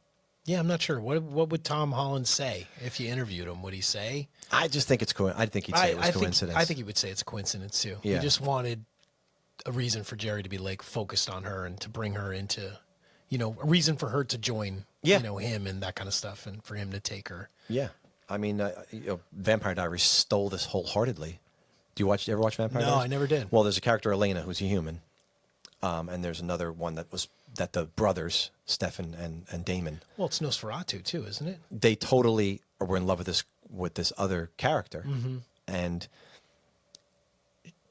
Yeah, I'm not sure. What would Tom Holland say if you interviewed him? Would he say? I just think it's I think he'd say it was coincidence. I think he would say it's a coincidence too. Yeah. He just wanted a reason for Jerry to be like focused on her and to bring her into, you know, a reason for her to join, Yeah. you know, him and that kind of stuff, and for him to take her. Yeah, I mean, Vampire Diaries stole this wholeheartedly. Do you ever watch Vampire No, Diaries? I never did. Well, there's a character Elena who's a human, and there's another one that the brothers Stefan and Damon, Well, it's Nosferatu too, isn't it? they totally were in love with this other character, Mm-hmm. and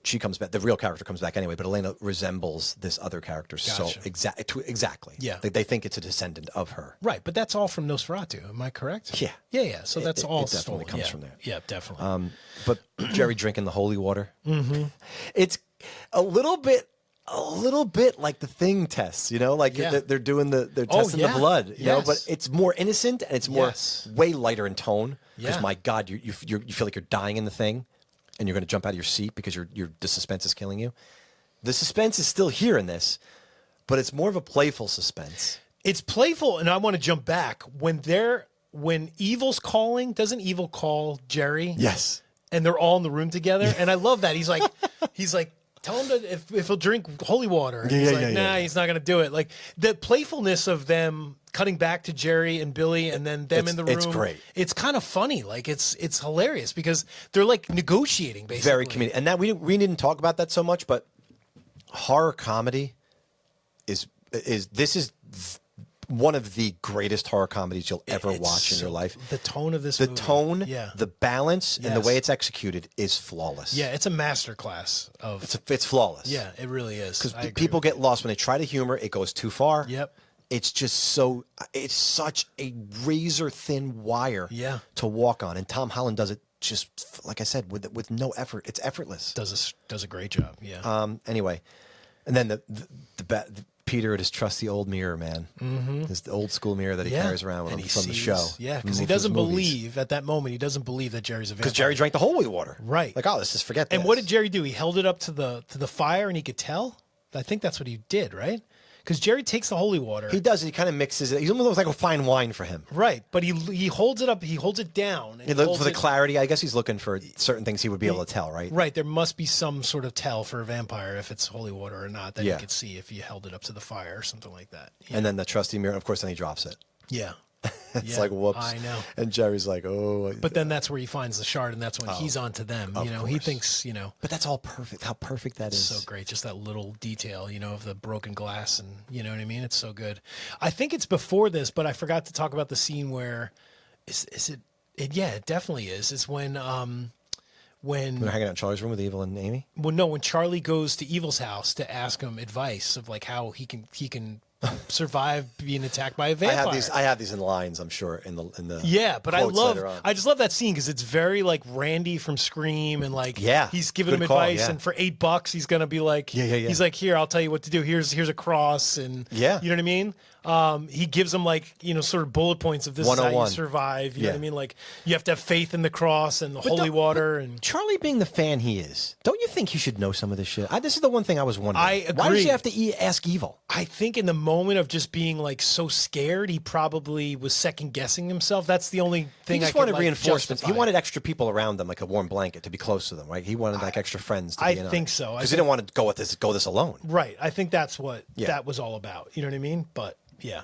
she comes back. The real character comes back anyway, but Elena resembles this other character Gotcha. exactly. Yeah. they think it's a descendant of her. Right, but that's all from Nosferatu. Am I correct? Yeah. Yeah. So that's It all definitely stolen. comes Yeah. from there. Yeah, definitely. But Jerry drinking the holy water. Mm-hmm. It's a little bit like the Thing tests, you know, like Yeah. they're doing they're Oh, testing yeah. the blood, you know, Yes. but it's more innocent and it's more Yes. way lighter in tone. Because Yeah. my God, you feel like you're dying in the Thing, and you're going to jump out of your seat because the suspense is killing you. The suspense is still here in this, but it's more of a playful suspense. It's playful, and I want to jump back when Evil's calling. Doesn't Evil call Jerry? Yes. And they're all in the room together, and I love that. He's like, tell him to if he'll drink holy water. And he's like, nah, he's not gonna do it. Like the playfulness of them cutting back to Jerry and Billy, and then them in the room. It's great. It's kind of funny. Like it's hilarious because they're like negotiating basically. Very comedic. And that we didn't talk about that so much, but horror comedy is one of the greatest horror comedies you'll ever It's watch in your so- life. The tone of this The movie. tone, Yeah. the balance, and the Yes. way it's executed is flawless. Yeah, it's a masterclass of. It's flawless. Yeah, it really is. I Because agree people with get lost when they try to humor. It goes too far. Yep. It's just it's such a razor thin wire Yeah. to walk on. And Tom Holland does it just, like I said, with no effort. It's effortless. does a great job. Yeah. Anyway, and then the Peter at his trusty old mirror, man. Mm-hmm. His old school mirror that he carries around with him from the show. Yeah, from because he his doesn't movies. believe at that moment. He doesn't believe that Jerry's a vampire. Because Jerry drank the holy water. Right. Like, oh, let's just forget that. And what did Jerry do? He held it up to the fire, and he could tell. I think that's what he did, right? Because Jerry takes the holy water. He does. He kind of mixes it. He's almost like a fine wine for him. Right, but he holds it up. He holds it down. And For the clarity, I guess he's looking for certain things he would be able to tell, right? Right, there must be some sort of tell for a vampire if it's holy water or not that Yeah. you could see if you held it up to the fire or something like that. Yeah. And then the trusty mirror, of course, then he drops it. Yeah. It's Yeah, like, whoops. I know. And Jerry's like, oh. But then that's where he finds the shard, and that's when he's on to them. You know, he course. thinks, you know, But that's all perfect. How perfect that is. so great. Just that little detail, you know, of the broken glass, and you know what I mean? It's so good. I think it's before this, but I forgot to talk about the scene where is it yeah, it definitely is. It's when When they're hanging out in Charlie's room with Evil and Amy? Well, no, when Charlie goes to Evil's house to ask him advice of like how he can survive being attacked by a vampire. I have these in lines, I'm sure, in the yeah, but I I just love that scene because it's very like Randy from Scream, and like he's giving him advice, and for $8 he's gonna be like, he's like, here, I'll tell you what to do. Here's a cross, and you know what I mean. He gives them like, sort of bullet points of this is how you survive. You know what I mean? Like you have to have faith in the cross and the holy water. And Charlie being the fan he is, don't you think he should know some of this shit? This is the one thing I was wondering. I agree. Why does he have to ask Evil? I think in the moment of just being like so scared, he probably was second guessing himself. That's the only thing. He just wanted reinforcements. He wanted extra people around them, like a warm blanket, to be close to them. Right? He wanted like extra friends. To I think so because he didn't want to go this alone. Right. I think that's what that was all about. You know what I mean? But yeah.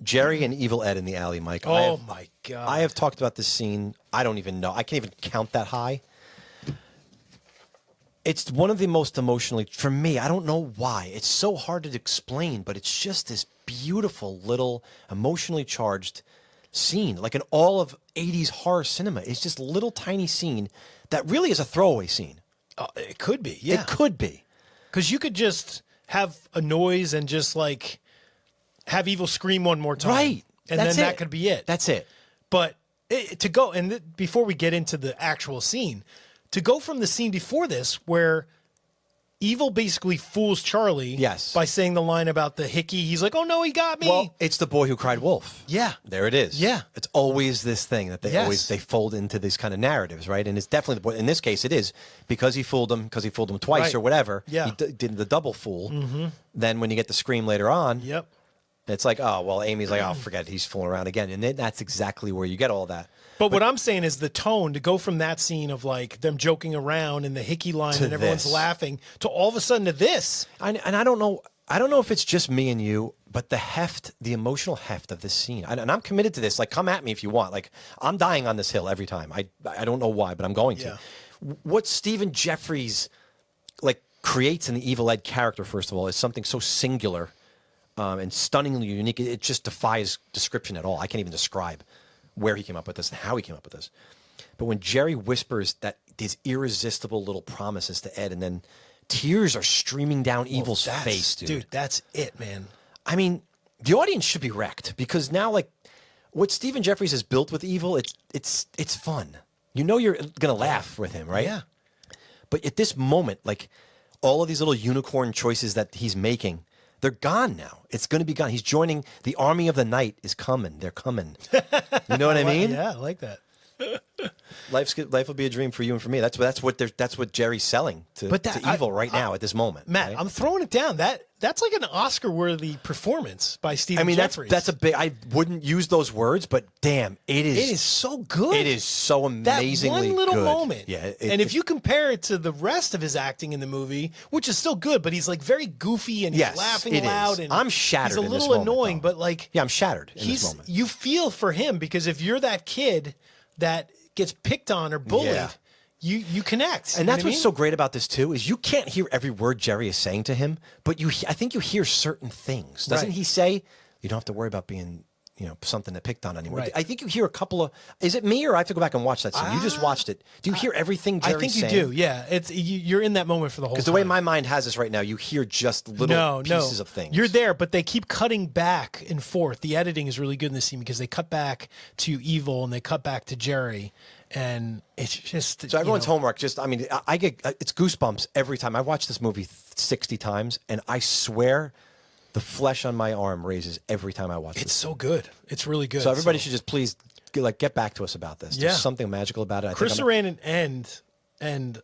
Jerry and Evil Ed in the alley, Mike. Oh my God. I have talked about this scene. I don't even know. I can't even count that high. It's one of the most emotionally, for me, I don't know why. It's so hard to explain, but it's just this beautiful little emotionally charged scene. Like in all of 80s horror cinema, it's just a little tiny scene that really is a throwaway scene. It could be. Yeah. It could be. Because you could just have a noise and just like have Evil scream one more time. Right. And then that could be it. That's it. But to go, and before we get into the actual scene, to go from the scene before this where Evil basically fools Charlie by saying the line about the hickey. He's like, oh, no, he got me. Well, it's the boy who cried wolf. Yeah. There it is. Yeah. It's always this thing that they fold into these kind of narratives, right? And it's definitely, the boy. In this case, it is because he fooled him twice or whatever. Yeah. He did the double fool. Mm-hmm. Then when you get the scream later on, it's like, oh, well, Amy's like, oh, forget it. He's fooling around again. And then that's exactly where you get all that. But what I'm saying is the tone to go from that scene of like them joking around and the hickey line and everyone's laughing to all of a sudden to this. And I don't know if it's just me and you, but the emotional heft of this scene. And I'm committed to this. Like, come at me if you want. Like, I'm dying on this hill every time. I don't know why, but I'm going to. What Stephen Jeffries like creates in the Evil Ed character, first of all, is something so singular and stunningly unique. It just defies description at all. I can't even describe where he came up with this and how he came up with this. But when Jerry whispers these irresistible little promises to Ed, and then tears are streaming down Evil's face, dude. Dude, that's it, man. I mean, the audience should be wrecked because now, like, what Stephen Jeffries has built with Evil, it's fun. You know you're gonna laugh with him, right? Yeah. But at this moment, like, all of these little unicorn choices that he's making, they're gone now. It's going to be gone. He's joining the army of the night is coming. They're coming. You know what I mean? Yeah, I like that. Life will be a dream for you and for me. That's what Jerry's selling to Evil right now at this moment. Matt, right? I'm throwing it down. That's like an Oscar-worthy performance by Stephen Jeffries. That's a big. I wouldn't use those words, but damn, it is. It is so good. It is so amazingly that one little good. moment. Yeah, and if you compare it to the rest of his acting in the movie, which is still good, but he's like very goofy and he's laughing loud. And I'm shattered. He's a little annoying, but like I'm shattered in this moment. You feel for him because if you're that kid that gets picked on or bullied, you connect. And that's what's so great about this too is you can't hear every word Jerry is saying to him, but I think you hear certain things. Doesn't he say you don't have to worry about being something that picked on anymore? Right. I think you hear a couple of. Is it me or I have to go back and watch that scene? You just watched it. Do you hear everything Jerry's saying? I think you do. Yeah, you're in that moment for the whole time. Because the way my mind has this right now, you hear just little pieces of things. You're there, but they keep cutting back and forth. The editing is really good in this scene because they cut back to Evil and they cut back to Jerry. And it's just so everyone's homework. I get it's goosebumps every time I watch this movie 60 times, and I swear the flesh on my arm raises every time I watch it. It's so good. It's really good. So everybody should just please get back to us about this. There's something magical about it. Chris Sarandon and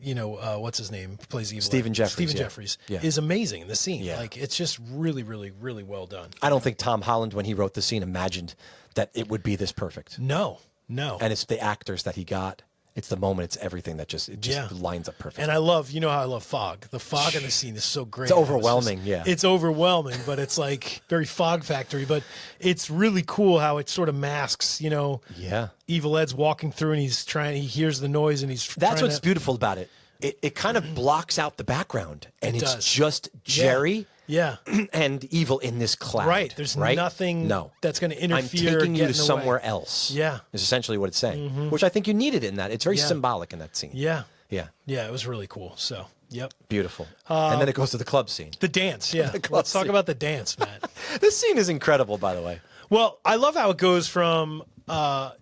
what's his name? Who plays Evil? Stephen Jeffries. Jeffries is amazing in the scene. Yeah. Like it's just really, really, really well done. I don't think Tom Holland, when he wrote the scene, imagined that it would be this perfect. No. And it's the actors that he got. It's the moment. It's everything that just lines up perfectly. And I love, how I love fog. The fog in the scene is so great. It's overwhelming. It's overwhelming, but it's like very Fog Factory. But it's really cool how it sort of masks, Evil Ed's walking through and he hears the noise and he's. That's what's beautiful about it. It kind of blocks out the background, and it's just Jerry Yeah. and evil in this cloud. Right. There's nothing that's going to interfere. I'm taking you get to in the somewhere way. else. Yeah. Is essentially what it's saying, which I think you needed in that. It's very symbolic in that scene. Yeah. Yeah. Yeah. It was really cool. So, yep. Beautiful. And then it goes to the club scene. The dance. Yeah. Let's talk about the dance, Matt. This scene is incredible, by the way. Well, I love how it goes from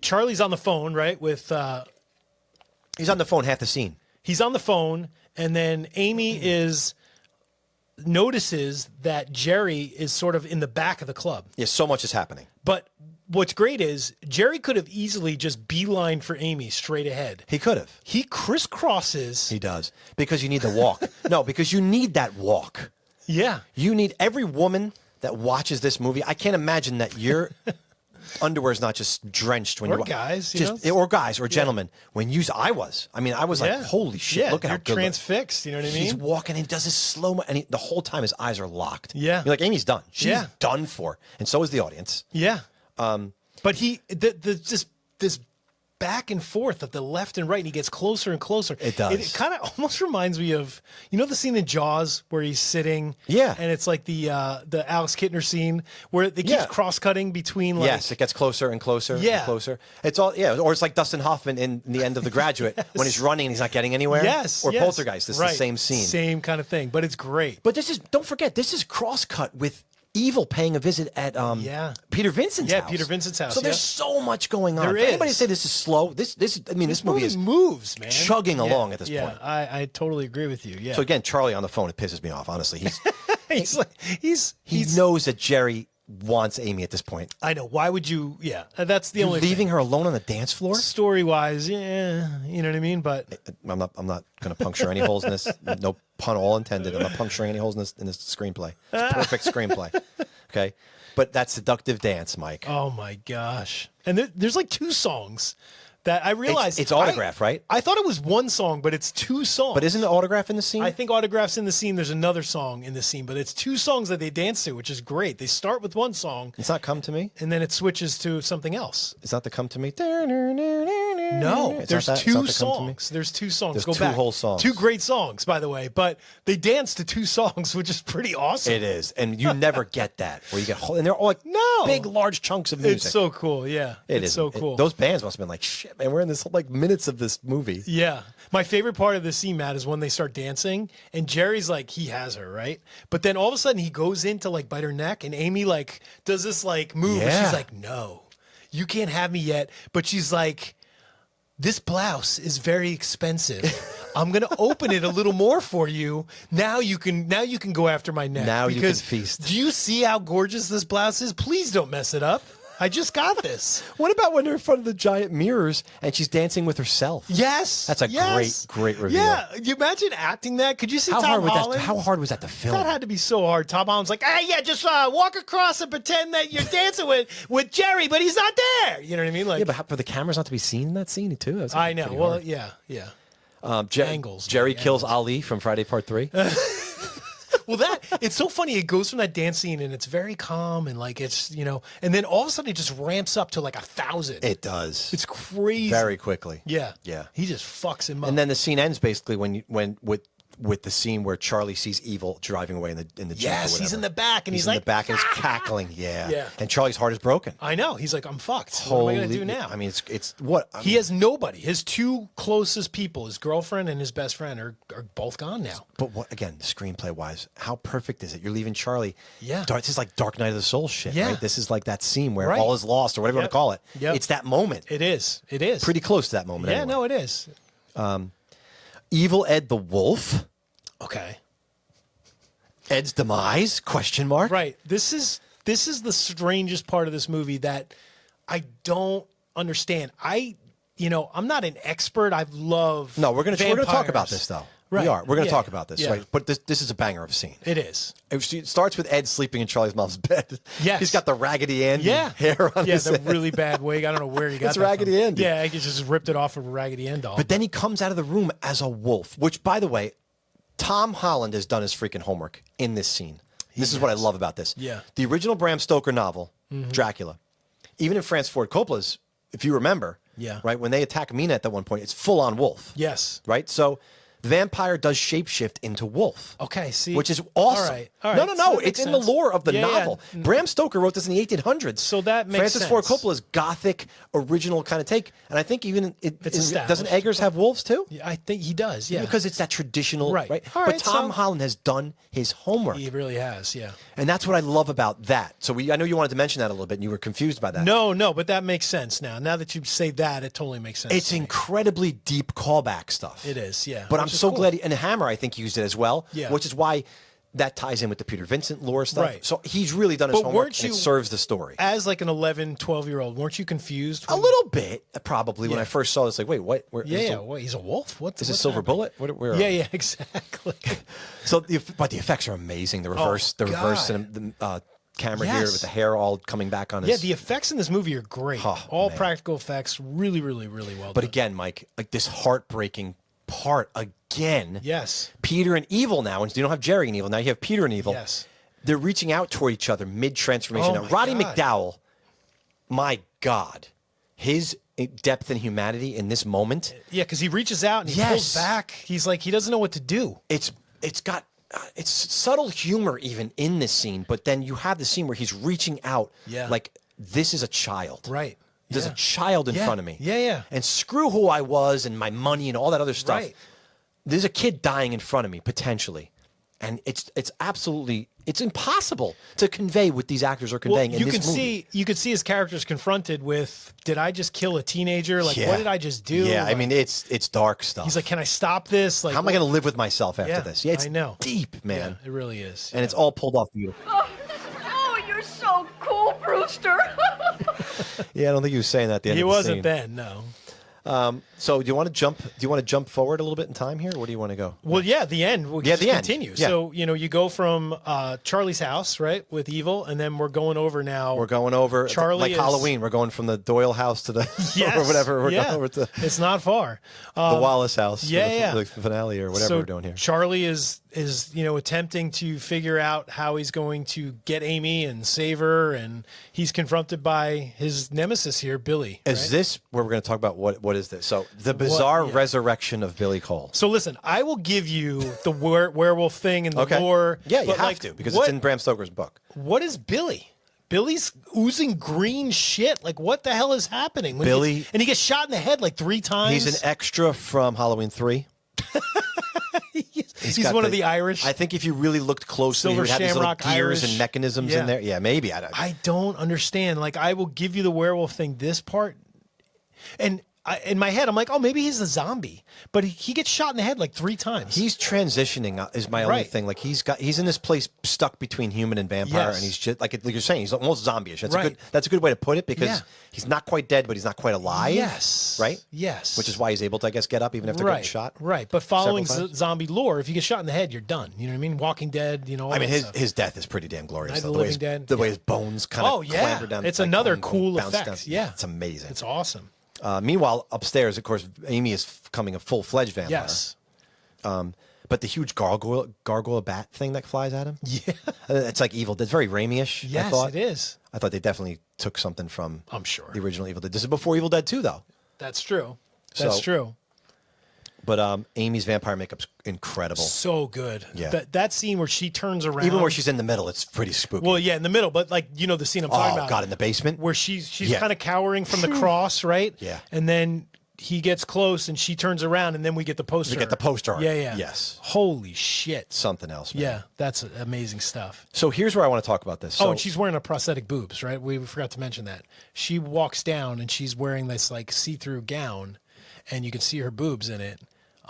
Charlie's on the phone, right? With He's on the phone half the scene. he's on the phone, and then Amy notices that Jerry is sort of in the back of the club. Yeah, so much is happening. But what's great is Jerry could have easily just beelined for Amy straight ahead. He could have. He crisscrosses. He does. Because you need the walk. No, because you need that walk. Yeah. You need every woman that watches this movie. I can't imagine that your underwear is not just drenched when Or you guys, you just know? or guys or gentlemen. When you, I was like, holy shit! Yeah, look at how you're good. transfixed. You know what I mean? He's walking and he does his slow mo, and the whole time his eyes are locked. Yeah. You're like, Amy's done. She's Yeah. done for, and so is the audience. Yeah. But this back and forth of the left and right, and he gets closer and closer. It does. It kind of almost reminds me of, the scene in Jaws where he's sitting. Yeah. And it's like the Alex Kittner scene where it keeps cross-cutting between, like... Yes, it gets closer and closer Yeah. and closer. It's all, or it's like Dustin Hoffman in the end of The Graduate when he's running and he's not getting anywhere. Yes. Or yes. Poltergeist. It's the same scene. Same kind of thing, but it's great. But don't forget, this is cross-cut with Evil paying a visit at Peter Vincent's house. Yeah, Peter Vincent's house. So there's so much going on. There For anybody is. to say this is slow, this movie is moves, man. chugging along at this yeah, point. I totally agree with you. Yeah. So again, Charlie on the phone, it pisses me off, honestly. He he's knows that Jerry wants Amy at this point. I know. Why would you? Yeah, that's the You're only leaving her alone on the dance floor? story wise. Yeah, you know what I mean. But I'm not going to puncture any holes in this. No pun all intended. I'm not puncturing any holes in this screenplay. It's a perfect screenplay. Okay, but that seductive dance, Mike. oh my gosh! And there's like two songs that I realized It's Autograph, right? I thought it was one song, but it's two songs. But isn't the Autograph in the scene? I think Autograph's in the scene. There's another song in the scene, but it's two songs that they dance to, which is great. They start with one song, It's not Come to Me. and then it switches to something else. It's not the Come to Me. No, It's there's not that? It's two not the Come to Me? songs. There's two songs. There's Go two back. whole songs. Two great songs, by the way. But they dance to two songs, which is pretty awesome. It is, and you never get that where you get and they're all like No. big, large chunks of music. It's so cool. Yeah, It it's is. so cool. Those bands must have been like, shit, man, we're in this like minutes of this movie. Yeah. My favorite part of the scene, Matt, is when they start dancing and Jerry's like, he has her, right? But then all of a sudden he goes in to like bite her neck and Amy like does this like move and Yeah. she's like, no, you can't have me yet. But she's like, this blouse is very expensive. I'm going to open it a little more for you. Now you can go after my neck. Now you can Because feast. Do you see how gorgeous this blouse is? Please don't mess it up. I just got this. What about when they're in front of the giant mirrors and she's dancing with herself? Yes. That's a great reveal. Yeah. You imagine acting that? Could you see How Tom hard Holland? how hard was that to film? That had to be so hard. Tom Holland's like, hey, yeah, just walk across and pretend that you're dancing with Jerry, but he's not there. You know what I mean? Like, yeah, but for the cameras not to be seen in that scene too. That's I know. pretty Well, hard. yeah. Angles, Jerry man, kills Ali from Friday Part 3. Well, it's so funny. It goes from that dance scene and it's very calm and like it's, and then all of a sudden it just ramps up to like 1,000. It does. It's crazy. Very quickly. Yeah. Yeah. He just fucks him up. And then the scene ends basically when with the scene where Charlie sees Evil driving away in the Jeep or yes, he's whatever. in the back and he's in like, the back and he's cackling. Yeah. Yeah. And Charlie's heart is broken. I know. He's like, I'm fucked. What am I going to do now? I mean, it's what I He mean, has nobody. His two closest people, his girlfriend and his best friend, are both gone now. But what again, screenplay wise, how perfect is it? You're leaving Charlie. Yeah. This is like Dark Knight of the Soul shit, Yeah. right? This is like that scene where Right. all is lost or whatever you want to call it. Yep. It's that moment. It is. It is. Pretty close to that moment. Yeah, anyway. no, it is. Evil Ed the Wolf. Okay. Ed's demise? Question mark. Right. This is the strangest part of this movie that I don't understand. I'm not an expert. I've loved No, we're gonna talk vampires. about this though. Right. We are. We're gonna Yeah. talk about this, Yeah. right? But this is a banger of a scene. It is. It starts with Ed sleeping in Charlie's mom's bed. Yes. He's got the Raggedy Andy Yeah. hair on Yeah, his the head. really bad wig. I don't know where he got It's that Raggedy from. Andy. Yeah, he just ripped it off of a Raggedy Ann doll. But then he comes out of the room as a wolf, which, by the way, Tom Holland has done his freaking homework in this scene. This is what I love about this. Yeah. The original Bram Stoker novel, Dracula, even in Francis Ford Coppola's, if you remember, Yeah. right, when they attack Mina at that one point, it's full on wolf. Yes. Right? So The vampire does shapeshift into wolf. Okay, see, which is awesome. All right, all right. No, So that it's makes in the sense. lore of the Yeah, novel. yeah. Bram Stoker wrote this in the 1800s. So that makes Francis Ford sense. Coppola's gothic original kind of take, and I think even It's doesn't established. Eggers have wolves too? Yeah, I think he does. Yeah, Because it's that traditional, Right. right? All But right, Tom so- Holland has done his homework, he really has. Yeah. and that's what I love about that. So I know you wanted to mention that a little bit, and you were confused by that. No, but that makes sense now. Now that you say that, it totally makes sense. It's to me. incredibly deep callback stuff. It is, yeah. But Which I'm is so cool. glad, and Hammer, I think, used it as well, Yeah. which is why that ties in with the Peter Vincent lore stuff. Right. So he's really done his But homework, weren't and it you- serves the story. As like an 11, 12-year-old, weren't you confused? A when- little bit, probably, when Yeah. I first saw this. Like, wait, what? Where, Yeah, is yeah. the- What, he's a wolf? What's Is it what's Silver happening? Bullet? Where Yeah, are we? yeah, exactly. So, but the effects are amazing. The reverse, God. the camera here Yes. with the hair all coming back on his. Yeah, the effects in this movie are great. Oh, All man. practical effects, really, really, really well But done. again, Mike, like this heartbreaking part again. Yes. Peter and Evil now, and you don't have Jerry and Evil. Now you have Peter and Evil. Yes. They're reaching out toward each other mid transformation. Oh, now, my Roddy God. McDowell, my God, his depth and humanity in this moment. Yeah, because he reaches out and he Yes. pulls back. He's like, he doesn't know what to do. It's got it's subtle humor even in this scene, but then you have the scene where he's reaching out, Yeah. like this is a child, Right. There's Yeah. a child in Yeah. front of me, Yeah, yeah. and screw who I was and my money and all that other stuff. Right. There's a kid dying in front of me potentially, and it's absolutely it's impossible to convey what these actors are conveying in you this can movie. see his characters confronted with, did I just kill a teenager? Like, Yeah. what did I just do? Yeah, I Like, mean it's dark stuff. he's like, can I stop this? Like, how am I going to live with myself after Yeah, this? Yeah, it's I know. deep, man, Yeah, it really is. and it's all pulled off beautiful. Oh, you're so cool, Brewster. Yeah, I don't think he was saying that at the end He of the wasn't scene. then, no. So do you want to jump? Do you want to jump forward a little bit in time here? Or where do you want to go? Well, yeah, the end. We'll Yeah, just the end. continue. Yeah. So, you go from Charlie's house, right, with Evil, and then we're going over now. We're going over Charlie like is- Halloween. We're going from the Doyle house to the Yes, or whatever. We're yeah. going over to the It's not far. Wallace house. for yeah, the, yeah. the finale or whatever So we're doing here. Charlie is attempting to figure out how he's going to get Amy and save her, and he's confronted by his nemesis here, Billy. Is right? this where we're going to talk about what is this? So the bizarre yeah. resurrection of Billy Cole. So listen, I will give you the werewolf thing and the Okay. lore. Yeah, you but, have like, to because what, it's in Bram Stoker's book. What is Billy? Billy's oozing green shit. Like, what the hell is happening? When Billy- and he gets shot in the head like 3 times. He's an extra from Halloween 3. He's got one of the Irish. I think if you really looked closely, Silver he would have these little Shamrock gears Irish. and mechanisms Yeah. in there. Yeah, maybe. I don't understand. Like, I will give you the werewolf thing, this part. And in my head, I'm like, oh, maybe he's a zombie. But he gets shot in the head like 3 times. He's transitioning is my only Right. thing. Like he's in this place stuck between human and vampire, Yes. and he's just like you're saying, he's almost zombie-ish. Right. That's a good way to put it because Yeah. he's not quite dead, but he's not quite alive. Yes. Right? Yes. Which is why he's able to, I guess, get up even if they're getting shot. Right. But following several times. zombie lore, if you get shot in the head, you're done. You know what I mean? Walking Dead, all I mean, that stuff. his death is pretty damn glorious. Night of though. the The way Living his, Dead, the way yeah. his bones kind of Oh, yeah. clamber down. It's like, another boom, cool bounce effect. down. Yeah. It's amazing. It's awesome. Meanwhile, upstairs, of course, Amy is becoming a full-fledged vampire. Yes. But the huge gargoyle bat thing that flies at him, Yeah. it's like Evil Dead. It's very Raimi-ish, I Yes, thought. it is. I thought they definitely took something from I'm sure. the original Evil Dead. This is before Evil Dead 2, though. That's true. That's So- true. But Amy's vampire makeup's incredible. So good. Yeah. That scene where she turns around. Even where she's in the middle, it's pretty spooky. Well, yeah, in the middle, but like, the scene I'm talking oh, about. God, in the basement? Where she's Yeah. kind of cowering from the cross, right? Yeah. And then he gets close and she turns around and then we get the poster. We get the poster art. Yeah, yeah. Yes. Holy shit. Something else, man. Yeah, that's amazing stuff. So here's where I want to talk about this. So, Oh, and she's wearing a prosthetic boobs, right? We forgot to mention that. She walks down and she's wearing this like see-through gown and you can see her boobs in it.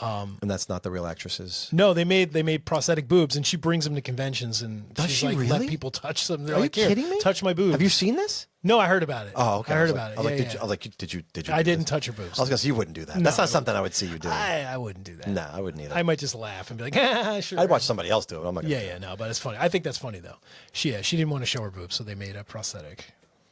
and that's not the real actresses. No, they made prosthetic boobs, and she brings them to conventions, and Does she's she like, really? let people touch them. They're Are you like, "Here, kidding me? touch my boobs." Have you seen this? No, I heard about it. Oh, okay. I heard was about like, it. I was like, did you? I do didn't this? touch her boobs. I was gonna say you wouldn't do that. No, That's I not something I would see you doing. I wouldn't do that. No, I wouldn't either. I might just laugh and be like, ah, sure. I'd watch somebody else do it. I'm not gonna Yeah, do yeah, it. no, but it's funny. I think that's funny though. She didn't want to show her boobs, so they made a prosthetic.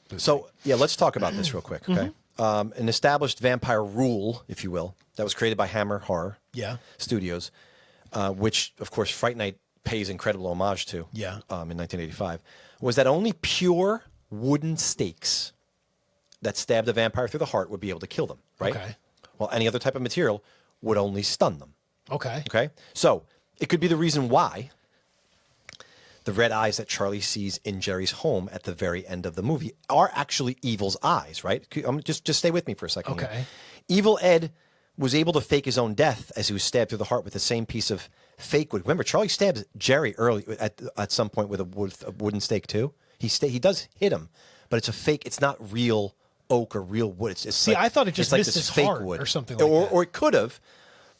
boob So yeah, let's talk about this real quick, okay? Mm-hmm. An established vampire rule, if you will, that was created by Hammer Horror Yeah. Studios, which of course Fright Night pays incredible homage to. Yeah. In 1985, was that only pure wooden stakes that stabbed a vampire through the heart would be able to kill them, right? Okay. Well, any other type of material would only stun them. Okay. Okay? So it could be the reason why the red eyes that Charlie sees in Jerry's home at the very end of the movie are actually Evil's eyes, right? Just stay with me for a second. Okay. Here. Evil Ed was able to fake his own death as he was stabbed through the heart with the same piece of fake wood. Remember, Charlie stabs Jerry early at some point with a wooden stake too. He does hit him, but it's a fake. It's not real oak or real wood. It's See, like, I thought it just it's missed this his fake heart wood or something like that. Or it could have.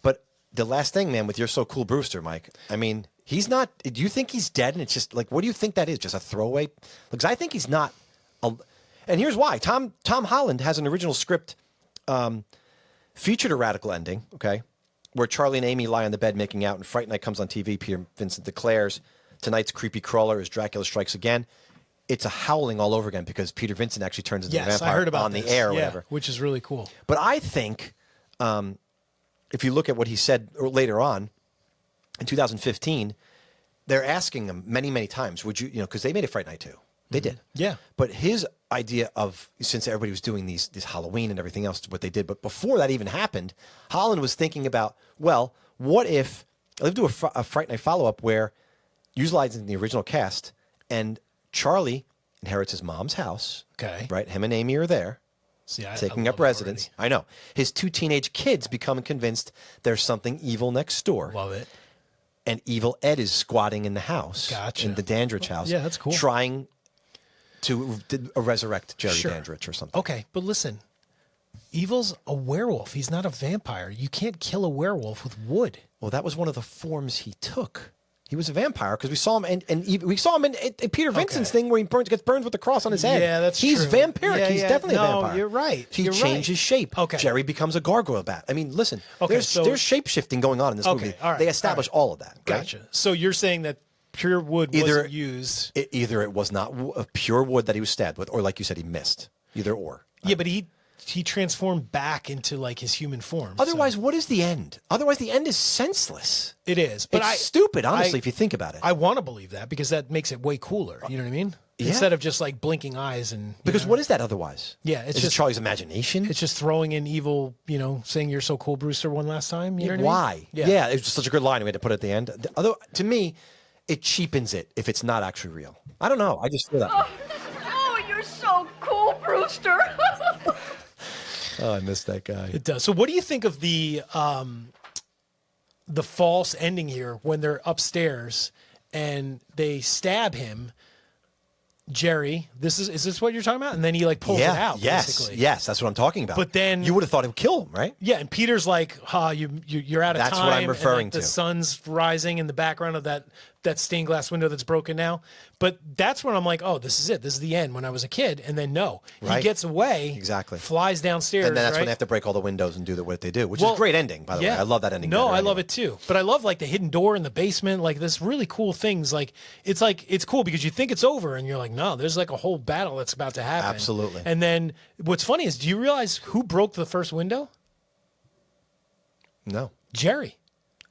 But the last thing, man, with You're So Cool, Brewster, Mike. I mean, he's not. Do you think he's dead? And it's just like, what do you think that is? Just a throwaway? Because I think he's not. And here's why. Tom Holland has an original script. Featured a radical ending, okay, where Charlie and Amy lie on the bed making out, and Fright Night comes on TV. Peter Vincent declares, tonight's creepy crawler is Dracula Strikes Again. It's a howling all over again because Peter Vincent actually turns into a vampire I heard about on this. the air or Yeah, whatever. which is really cool. But I think if you look at what he said later on in 2015, they're asking him many, many times, would you, because they made a Fright Night too. They did. Yeah. But his idea of, since everybody was doing these Halloween and everything else, what they did, but before that even happened, Holland was thinking about, well, what if, let's do a Fright Night follow-up where, utilizing the original cast, and Charlie inherits his mom's house. Okay. Right? Him and Amy are there. See, I Taking love up it residence. I know. His 2 teenage kids become convinced there's something evil next door. Love it. And Evil Ed is squatting in the house. Gotcha. In the Dandridge house. Yeah, that's cool. Trying to resurrect Jerry Sure. Dandridge or something. Okay, but listen, Evil's a werewolf. He's not a vampire. You can't kill a werewolf with wood. Well, that was one of the forms he took. He was a vampire because we saw him, and we saw him in Peter Vincent's thing where he gets burned with the cross on his head. Yeah, that's He's true. vampiric. Yeah, He's yeah. definitely a No, vampire. you're right. He You're changes right. shape. Okay. Jerry becomes a gargoyle bat. I mean, listen. Okay, there's shape shifting going on in this Okay, movie. all right, They establish all of that. Right? Gotcha. So you're saying that pure wood wasn't used. Either it was not pure wood that he was stabbed with, or like you said, he missed. Either or. Yeah, but he transformed back into like his human form. Otherwise, so what is the end? Otherwise, the end is senseless. it is. But It's stupid, honestly, if you think about it. I want to believe that because that makes it way cooler. You know what I mean? Yeah. Instead of just like blinking eyes and Because what is that otherwise? Yeah, it's is just it Charlie's imagination? It's just throwing in evil, saying you're so cool, Brewster, one last time. You know what Why? I mean? Yeah, it was just such a good line. We had to put it at the end. Although, to me, it cheapens it if it's not actually real. I don't know. I just feel that. Oh, you're so cool, Brewster. Oh, I missed that guy. It does. So what do you think of the false ending here when they're upstairs and they stab him? Jerry, is this what you're talking about? And then he like pulls it out. Basically. Yes, that's what I'm talking about. But then you would have thought it would kill him, right? Yeah, and Peter's like, you're out of time. That's what I'm referring and, to. The sun's rising in the background of that stained glass window that's broken now. But that's when I'm like, oh, this is it. This is the end when I was a kid. And then no, he Right. gets away. Exactly. Flies downstairs. And then that's right? when they have to break all the windows and do what they do, which is a great ending, by the way. I love that ending. No, better I love anyway. it too. But I love like the hidden door in the basement, like this really cool things. Like it's cool because you think it's over and you're like, no, there's like a whole battle that's about to happen. Absolutely. And then what's funny is, do you realize who broke the first window? No. Jerry.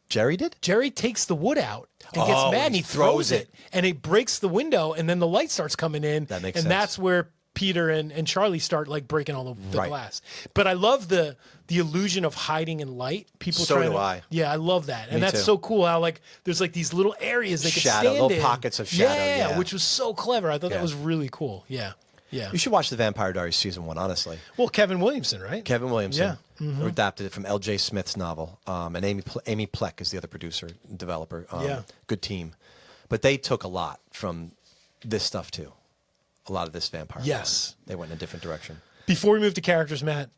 Jerry did? Jerry takes the wood out and gets Oh, mad and he he throws throws it and it breaks the window and then the light starts coming in. That makes and sense. that's where Peter and Charlie start like breaking all the Right. glass. But I love the illusion of hiding in light. People So trying do to, I. Yeah, I love that. And Me that's too. so cool how like there's like these little areas they could Shadow, stand little in. pockets of shadow, Yeah, yeah. which was so clever. I thought Yeah. that was really cool. Yeah. Yeah. You should watch The Vampire Diaries season 1, honestly. Well, Kevin Williamson, right? Kevin Williamson, Yeah. Mm-hmm. who adapted it from L.J. Smith's novel, and Amy Pleck is the other producer and developer. Yeah. Good team, but they took a lot from this stuff too. A lot of this vampire. Yes. lore. They went in a different direction. Before we move to characters, Matt,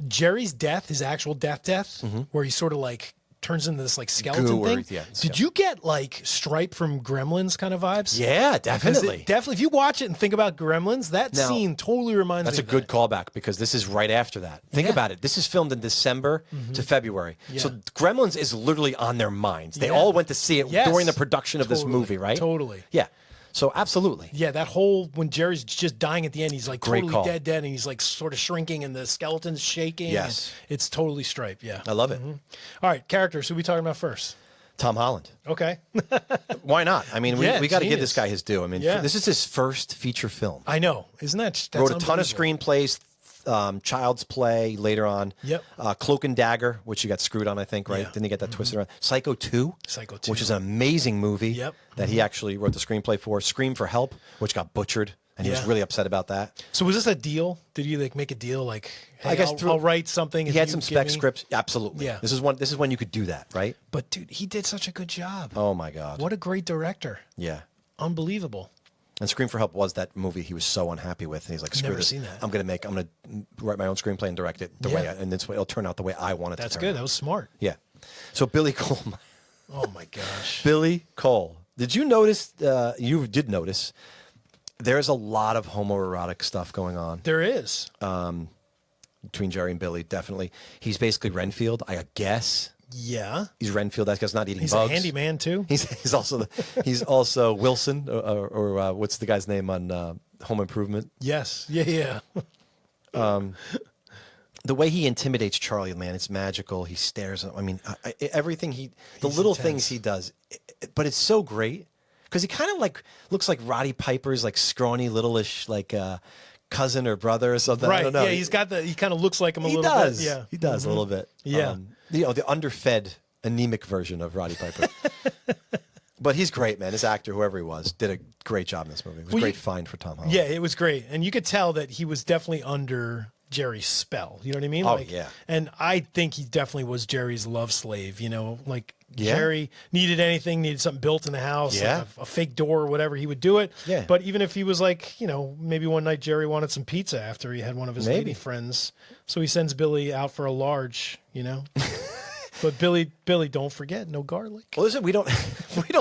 Jerry's death, his actual death, where he sort of like turns into this like skeleton Goo or- thing. yeah, Did skeleton. you get like Stripe from Gremlins kind of vibes? Yeah, Because definitely. definitely. If you watch it and think about Gremlins, that Now, scene totally reminds That's me a of good that. callback because this is right after that. Think Yeah. about it. This is filmed in December to February. So Yeah. Gremlins is literally on their minds. They Yeah. all went to see it Yes. during the production of this Totally. movie, right? Totally. Yeah. So absolutely. Yeah, that whole when Jerry's just dying at the end, he's like Great totally call. dead, and he's like sort of shrinking, and the skeleton's shaking. Yes. and it's totally Stripe. Yeah. I love it. All right, characters. Who we talking about first? Tom Holland. Okay. Why not? I mean, Yeah, we got to give this genius. guy his due. I mean, Yeah. this is his first feature film. I know. Isn't that? That's Wrote a ton of unbelievable. screenplays, Child's Play later on. Yep. Cloak and Dagger, which you got screwed on, I think, right? Yeah. Didn't he get that twisted around? Psycho 2. Psycho 2. Which is an amazing movie. Yep. That he actually wrote the screenplay for. Scream for Help, which got butchered. And he was Yeah. really upset about that. So was this a deal? Did you like make a deal? Like, hey, I guess I'll write something. He if had you some give spec me-" scripts. Absolutely. Yeah. This is when you could do that, right? But dude, he did such a good job. Oh my God. What a great director. Yeah. Unbelievable. And Scream for Help was that movie he was so unhappy with. And he's like, screw Never this. seen that. I'm gonna write my own screenplay and direct it the way, and this way it'll turn out the way I want it That's to turn good. out. That was smart. Yeah. So Billy Cole. Oh my gosh. Billy Cole. Did you notice? You did notice. There's a lot of homoerotic stuff going on There is. between Jerry and Billy. Definitely. He's basically Renfield, I guess. Yeah. He's Renfield. That guy's not eating He's bugs. a handyman too. He's also Wilson or what's the guy's name on Home Improvement? Yes. Yeah. The way he intimidates Charlie, man, it's magical. He stares at. I mean, everything the little intense. things he does, but it's so great because he kind of like looks like Roddy Piper's like scrawny, littleish like cousin or brother or something. I Right. don't know. Yeah. He kind of looks like him a He little does. bit. Yeah. He does a little bit. Yeah. The underfed, anemic version of Roddy Piper. But he's great, man. His actor, whoever he was, did a great job in this movie. It was a great find for Tom Holland. Yeah, it was great. And you could tell that he was definitely under Jerry's spell. You know what I mean? Oh, yeah. And I think he definitely was Jerry's love slave, you know, like Yeah. Jerry needed something built in the house, Yeah. like a fake door or whatever, he would do it. Yeah. But even if he was like, you know, maybe one night Jerry wanted some pizza after he had one of his Maybe. lady friends. So he sends Billy out for a large, you know. But Billy, don't forget, no garlic. Well, listen, we don't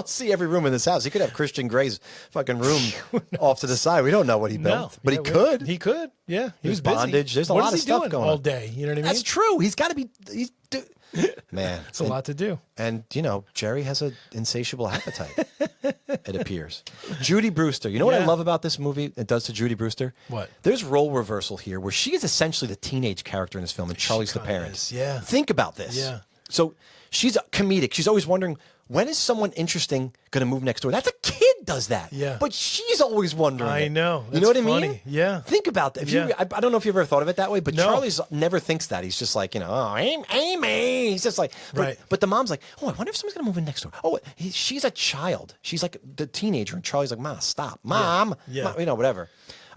see every room in this house. He could have Christian Grey's fucking room off to the side. We don't know what he built, but Yeah, he could. He could. Yeah. He There's was busy. bondage. There's a What lot is of he stuff doing going all on. day. You know what I mean? That's true. He's got to be. Man, It's a lot to do. And you know, Jerry has an insatiable appetite. It appears. Judy Brewster. You know what I Yeah. love about this movie? It does to Judy Brewster. What? There's role reversal here, where she is essentially the teenage character in this film, and Charlie's the kinda parent. is, yeah. Think about this. Yeah. So she's comedic. She's always wondering, when is someone interesting going to move next door? That's a kid does that. Yeah. But she's always wondering. I it. know. You know what That's I mean? funny. Yeah. Think about that. If Yeah. I don't know if you've ever thought of it that way, but No. Charlie's never thinks that. He's just like, you know, oh, Amy. He's just like, Right. But the mom's like, oh, I wonder if someone's going to move in next door. Oh, she's a child. She's like the teenager. And Charlie's like, Ma, stop. Mom. Yeah. Mom, you know, whatever.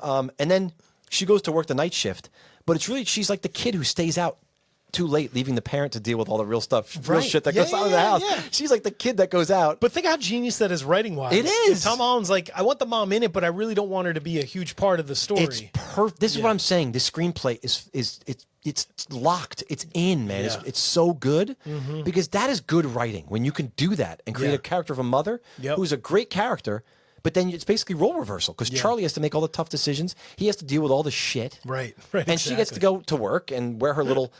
And then she goes to work the night shift, but it's really, she's like the kid who stays out too late, leaving the parent to deal with all the real stuff, real Right. shit that Yeah, goes on in the yeah, house. yeah. She's like the kid that goes out. But think how genius that is writing wise. It is. Tom Holland's like, I want the mom in it, but I really don't want her to be a huge part of the story. It's perfect. This is what I'm saying. This screenplay it's locked. It's in, man. Yeah. It's so good because that is good writing when you can do that and create Yeah. a character of a mother Yep. who's a great character. But then it's basically role reversal because Yeah. Charlie has to make all the tough decisions. He has to deal with all the shit. Right. And she gets to go to work and wear her little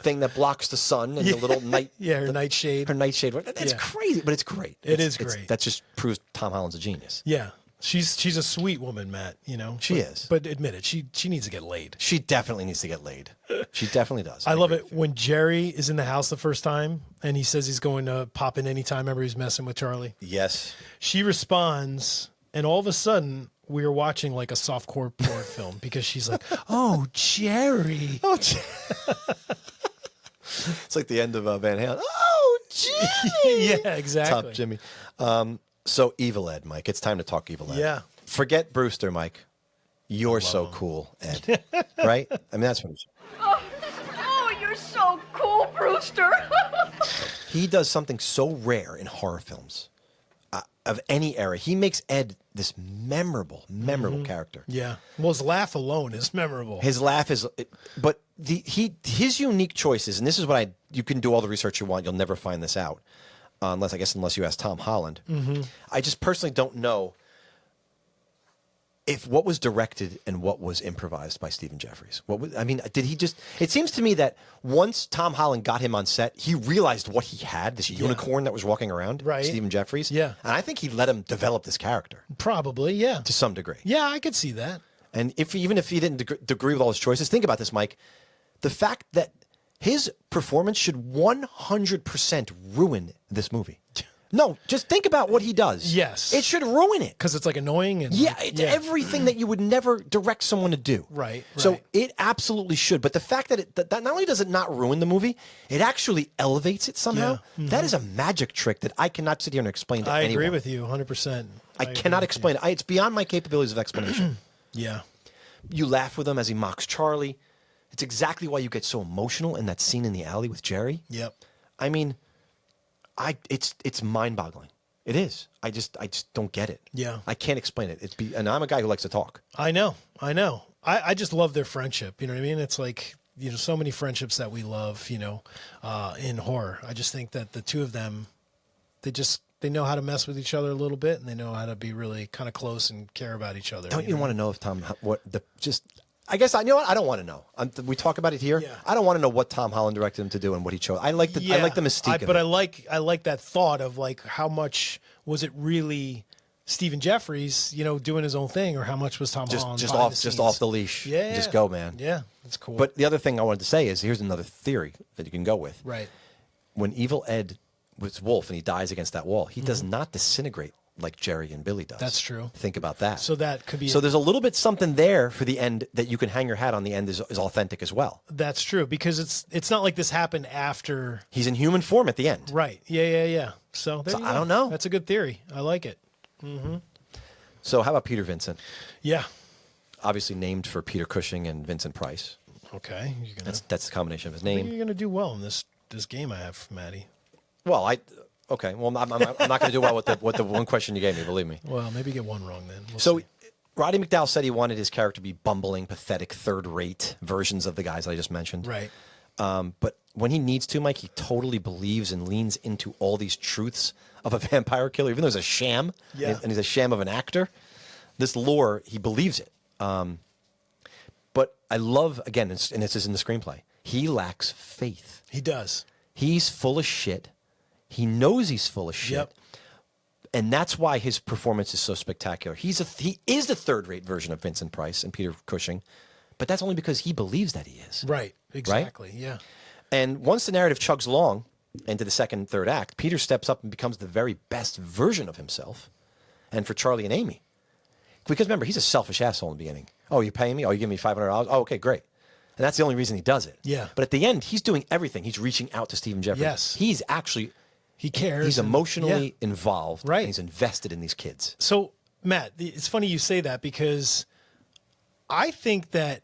thing that blocks the sun and the little night. Yeah, her nightshade. Her nightshade. It's Yeah. crazy, but it's great. It It's- is great. That just proves Tom Holland's a genius. Yeah. She's a sweet woman, Matt, you know. She But- is. But admit it, she needs to get laid. She definitely needs to get laid. She definitely does. I love agree it when Jerry is in the house the first time and he says he's going to pop in anytime ever he's messing with Charlie. Yes. She responds, and all of a sudden we're watching like a softcore porn film because she's like, "Oh, Jerry." Oh, it's like the end of Van Halen. Oh, Jimmy. Yeah, exactly. Top Jimmy. So Evil Ed, Mike. It's time to talk Evil Ed. Yeah. Forget Brewster, Mike. You're so cool, Ed. Right? I mean, that's what he's. Oh, you're so cool, Brewster. He does something so rare in horror films of any era. He makes Ed this memorable character. Yeah. Well, his laugh alone is memorable. His laugh is, but his unique choices, and this is what you can do all the research you want. You'll never find this out, unless you ask Tom Holland. I just personally don't know if what was directed and what was improvised by Stephen Jeffries. Did he just? It seems to me that once Tom Holland got him on set, he realized what he had, this unicorn that was walking around, Right. Stephen Jeffries. Yeah. And I think he let him develop this character Probably, yeah. to some degree. Yeah, I could see that. And even if he didn't agree with all his choices, think about this, Mike. The fact that his performance should 100% ruin this movie. No, just think about what he does. Yes. It should ruin it. Because it's like annoying and Yeah, it's everything that you would never direct someone to do. Right. So it absolutely should. But the fact that that not only does it not ruin the movie, it actually elevates it somehow. Yeah. That is a magic trick that I cannot sit here and explain to anyone. I agree with you 100%. I cannot explain it. It's beyond my capabilities of explanation. Yeah. You laugh with him as he mocks Charlie. It's exactly why you get so emotional in that scene in the alley with Jerry. Yep. I mean, it's mind-boggling. It is. I just don't get it. Yeah. I can't explain it. And I'm a guy who likes to talk. I know. I just love their friendship. You know what I mean? It's like, so many friendships that we love, in horror. I just think that the two of them, they know how to mess with each other a little bit, and they know how to be really kind of close and care about each other. Don't you want to know if I guess I I don't want to know. We talk about it here. Yeah. I don't want to know what Tom Holland directed him to do and what he chose. I like the mystique of it. But I like that thought of like how much was it really Stephen Jeffries, doing his own thing, or how much was Tom Holland just behind off the leash. Yeah, Just go, man. Yeah, that's cool. But the other thing I wanted to say is here's another theory that you can go with. Right. When Evil Ed was Wolf and he dies against that wall, he does not disintegrate like Jerry and Billy does. That's true. Think about that. So that could be. So there's a little bit something there for the end that you can hang your hat on. The end is authentic as well. That's true, because it's not like this happened after. He's in human form at the end. Right. Yeah. So there you go. I don't know. That's a good theory. I like it. So how about Peter Vincent? Yeah. Obviously named for Peter Cushing and Vincent Price. Okay. That's the combination of his I think name. you're gonna do well in this game I have, Maddie. Well, okay. Well, I'm not going to do well with the one question you gave me. Believe me. Well, maybe get one wrong then. We'll So see. Roddy McDowall said he wanted his character to be bumbling, pathetic, third-rate versions of the guys I just mentioned. Right. But when he needs to, Mike, he totally believes and leans into all these truths of a vampire killer, even though he's a sham, Yeah. and he's a sham of an actor. This lore, he believes it. But I love, again, and this is in the screenplay, he lacks faith. He does. He's full of shit. He knows he's full of shit. Yep. And that's why his performance is so spectacular. He is the third-rate version of Vincent Price and Peter Cushing, but that's only because he believes that he is. Right. Exactly. Yeah. And once the narrative chugs along into the second, third act, Peter steps up and becomes the very best version of himself. And for Charlie and Amy, because remember, he's a selfish asshole in the beginning. Oh, you paying me? Oh, you give me $500? Oh, okay, great. And that's the only reason he does it. Yeah. But at the end, he's doing everything. He's reaching out to Stephen Jeffries. Yes. He's actually... He cares. He's and- emotionally yeah. involved. Right. And he's invested in these kids. So, Matt, it's funny you say that, because I think that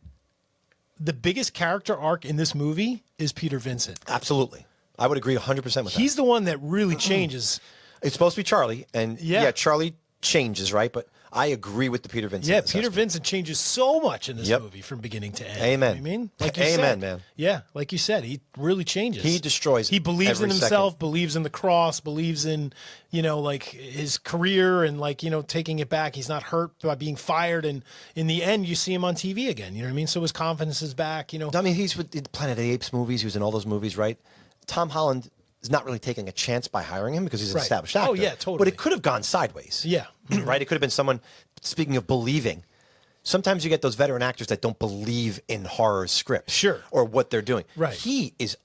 the biggest character arc in this movie is Peter Vincent. Absolutely. I would agree 100% with that. He's the one that really changes. It's supposed to be Charlie. And Yeah. Charlie changes, right? But I agree with the Peter Vincent. Yeah, Peter assessment. Vincent changes so much in this Yep. movie from beginning to end. Amen. You know what I mean? Like you Amen, said. man. Yeah, like you said, he really changes. He destroys He believes in every himself, second. believes in the cross, believes in, like his career and taking it back. He's not hurt by being fired. And in the end, you see him on TV again. You know what I mean? So his confidence is back, I mean, he's with the Planet of the Apes movies. He was in all those movies, right? Tom Holland is not really taking a chance by hiring him because he's an Right. established actor. Oh, yeah, totally. But it could have gone sideways. Yeah. Right? It could have been someone, speaking of believing, sometimes you get those veteran actors that don't believe in horror scripts. Sure. Or what they're doing. Right. He is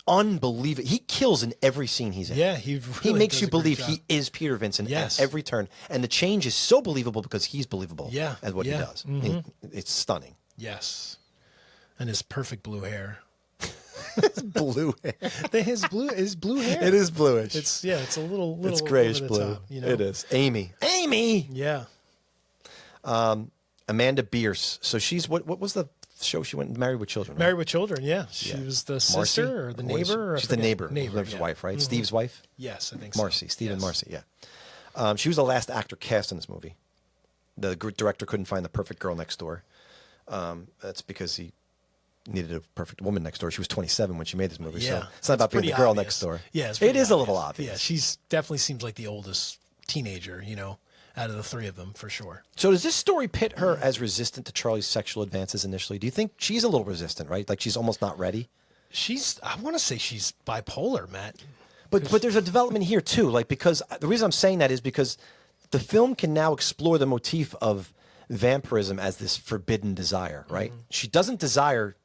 unbelievable. He kills in every scene he's in. Yeah, he really makes does you a great believe job. he is Peter Vincent Yes. at every turn. And the change is so believable because he's believable Yeah, at what he yeah. does. It's stunning. Yes. And his perfect blue hair. Blue hair. His blue hair. It is bluish. It's a little It's grayish over the blue. top, It is. Amy. Yeah. Amanda Bierce. So she's what was the show she went Married with Children? Right? Married with Children, yeah. She Yeah. was the Marcy? sister or the What is she? neighbor. Or I She's the forget. neighbor. Neighbor, His yeah. wife, right? Steve's wife? Yes, I think so. Marcy. Steve and Yes. Marcy, yeah. She was the last actor cast in this movie. The director couldn't find the perfect girl next door. That's because he needed a perfect woman next door. She was 27 when she made this movie. Yeah. So it's not about being pretty the girl obvious. next door. Yeah, it's it pretty is a little obvious. obvious. Yeah, she's definitely seems like the oldest teenager, out of the three of them, for sure. So does this story pit her as resistant to Charlie's sexual advances initially? Do you think she's a little resistant, right? Like she's almost not ready? I want to say she's bipolar, Matt. But there's a development here too, like because the reason I'm saying that is because the film can now explore the motif of vampirism as this forbidden desire, right? She desires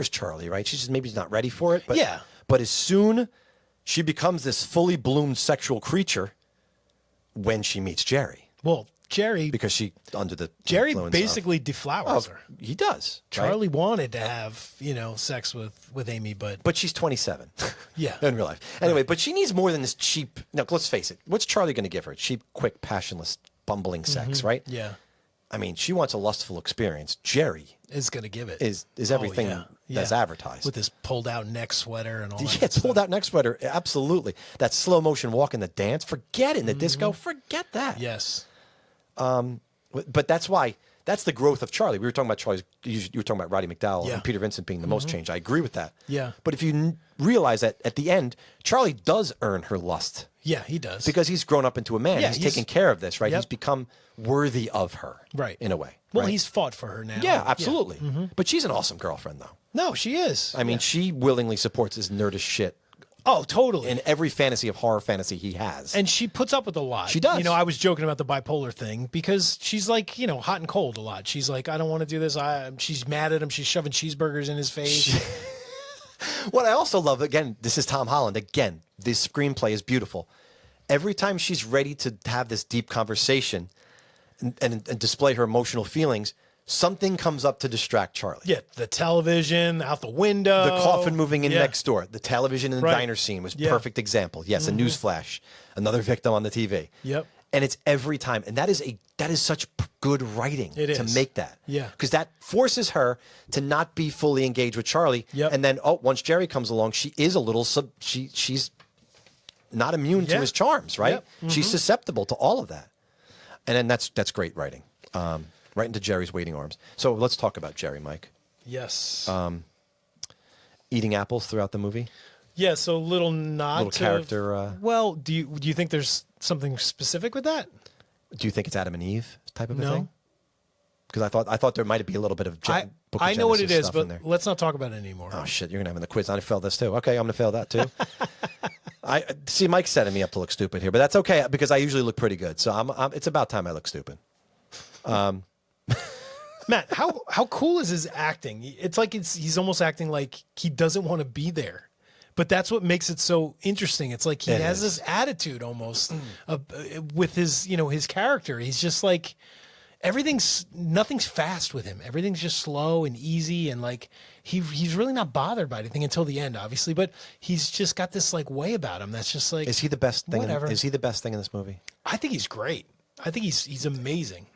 Charlie, right? She's just maybe not ready for it, but Yeah. But as soon she becomes this fully bloomed sexual creature when she meets Jerry. Well, Jerry Under the Jerry influence basically deflowers her. He does. Charlie right? wanted to have, sex with Amy, but she's 27. yeah. In real life. Anyway, but she needs more than this cheap. No, let's face it. What's Charlie going to give her? Cheap, quick, passionless, bumbling sex, right? Yeah. I mean, she wants a lustful experience. Jerry is going to give it. Is everything that's advertised. With his pulled out neck sweater and all that. Yeah, pulled out neck sweater. Absolutely. That slow motion walk in the dance. Forget it. In the disco. Forget that. Yes. But that's why. That's the growth of Charlie. We were talking about Charlie's. You were talking about Roddy McDowell and Peter Vincent being the most changed. I agree with that. Yeah. But if you realize that at the end, Charlie does earn her lust. Yeah, he does. Because he's grown up into a man. Yeah, he's taken care of this, right? Yep. He's become worthy of her. Right. In a way. Well, right? he's fought for her now. Yeah, absolutely. But she's an awesome girlfriend, though. No, she is. I mean, she willingly supports his nerdish shit Oh, totally. in every horror fantasy he has. And she puts up with a lot. She does. I was joking about the bipolar thing because she's like, hot and cold a lot. She's like, I don't want to do this. She's mad at him. She's shoving cheeseburgers in his face. What I also love, again, this is Tom Holland. Again, this screenplay is beautiful. Every time she's ready to have this deep conversation and display her emotional feelings, something comes up to distract Charlie. Yeah, the television out the window. The coffin moving in next door. The television in the Right. diner scene was Yeah. perfect example. Yes, a news flash. Another victim on the TV. Yep. And it's every time. And that is such good writing It to is. make that. Yeah. Because that forces her to not be fully engaged with Charlie. Yep. And then, once Jerry comes along, she is a little she's not immune to Yeah. his charms, right? Yep. She's susceptible to all of that. And then that's great writing. Right into Jerry's waiting arms. So let's talk about Jerry, Mike. Yes. Eating apples throughout the movie. yeah, so little nod Little to character, well, do you think there's something specific with that? Do you think it's Adam and Eve type of a No. thing? Because I thought there might be a little bit of Book of I know what it Genesis is, stuff in but there. let's not talk about it anymore. Oh shit! You're gonna have in the quiz. I failed this too. Okay, I'm gonna fail that too. I see. Mike's setting me up to look stupid here, but that's okay because I usually look pretty good. So it's about time I look stupid. Matt, how cool is his acting? It's like he's almost acting like he doesn't want to be there. But that's what makes it so interesting. It's like he It has is. this attitude almost with his, his character. He's just like nothing's fast with him. Everything's just slow and easy, and like he's really not bothered by anything until the end, obviously. But he's just got this like way about him that's just like. Is he the best thing? Whatever. Is he the best thing in this movie? I think he's great. I think he's amazing.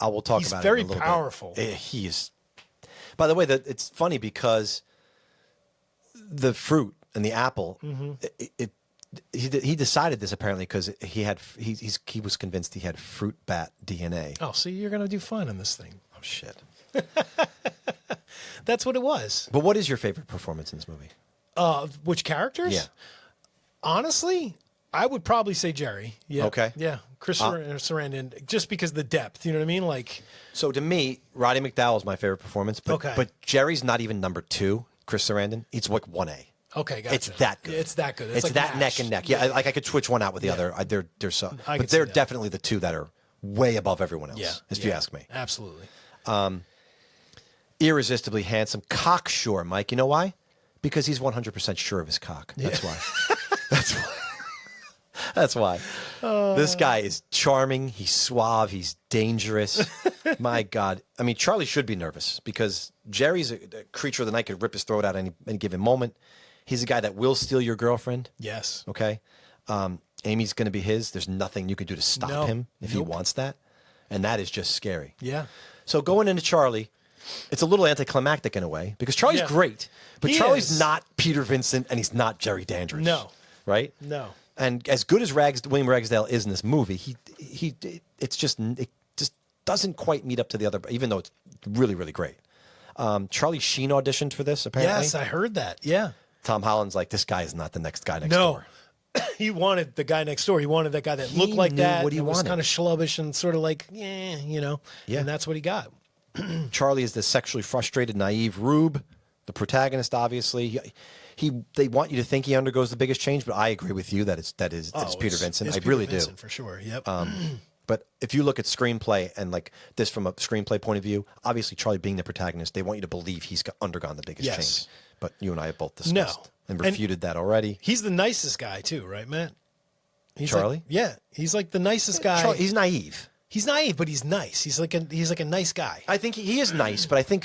I will talk He's about very it in a little powerful. bit. He is. By the way, it's funny because the fruit and the apple, he decided this apparently because he was convinced he had fruit bat DNA. Oh, see, you're gonna do fine on this thing. Oh shit! That's what it was. But what is your favorite performance in this movie? Which characters? Yeah. Honestly, I would probably say Jerry. Yeah. Okay. Yeah. Chris Sarandon, just because of the depth. You know what I mean? Like, So to me, Roddy McDowell is my favorite performance. But, Okay. but Jerry's not even number 2. Chris Sarandon, it's like 1A. okay, gotcha. It's that good. It's that good. It's like that MASH. neck and neck. Yeah, I could switch one out with the other. They're so. I But could see they're that. definitely the two that are way above everyone else. Yeah. If you ask me. Absolutely. Irresistibly handsome, cocksure, Mike. You know why? Because he's 100% sure of his cock. That's why. That's why. That's why. This guy is charming. He's suave. He's dangerous. My God. I mean, Charlie should be nervous because Jerry's a creature of the night, could rip his throat out any given moment. He's a guy that will steal your girlfriend. Yes. Okay. Amy's going to be his. There's nothing you can do to stop No. him if he Nope. wants that. And that is just scary. Yeah. So going into Charlie, it's a little anticlimactic in a way because Charlie's Yeah. great, but He Charlie's is. not Peter Vincent and he's not Jerry Dandridge. No. Right? No. And as good as William Ragsdale is in this movie, it just doesn't quite meet up to the other, even though it's really, really great. Charlie Sheen auditioned for this, apparently. Yes, I heard that. Yeah. Tom Holland's like, this guy is not the next guy next No. door. He wanted the guy next door. He wanted that guy that He looked like knew that. what he and was wanted. kind of schlubbish and sort of like, Yeah. And that's what he got. Charlie is the sexually frustrated, naive rube, the protagonist. Obviously, they want you to think he undergoes the biggest change, but I agree with you that it's Peter Vincent. I really Vincent, for sure. Yep. But if you look at screenplay and like this from a screenplay point of view, obviously Charlie being the protagonist, they want you to believe he's undergone the biggest change. But you and I have both discussed and refuted that already. He's the nicest guy too, right, Matt? He's Charlie? He's like the nicest guy. He's naive. He's naive, but he's nice. He's like a nice guy. I think he is nice, but I think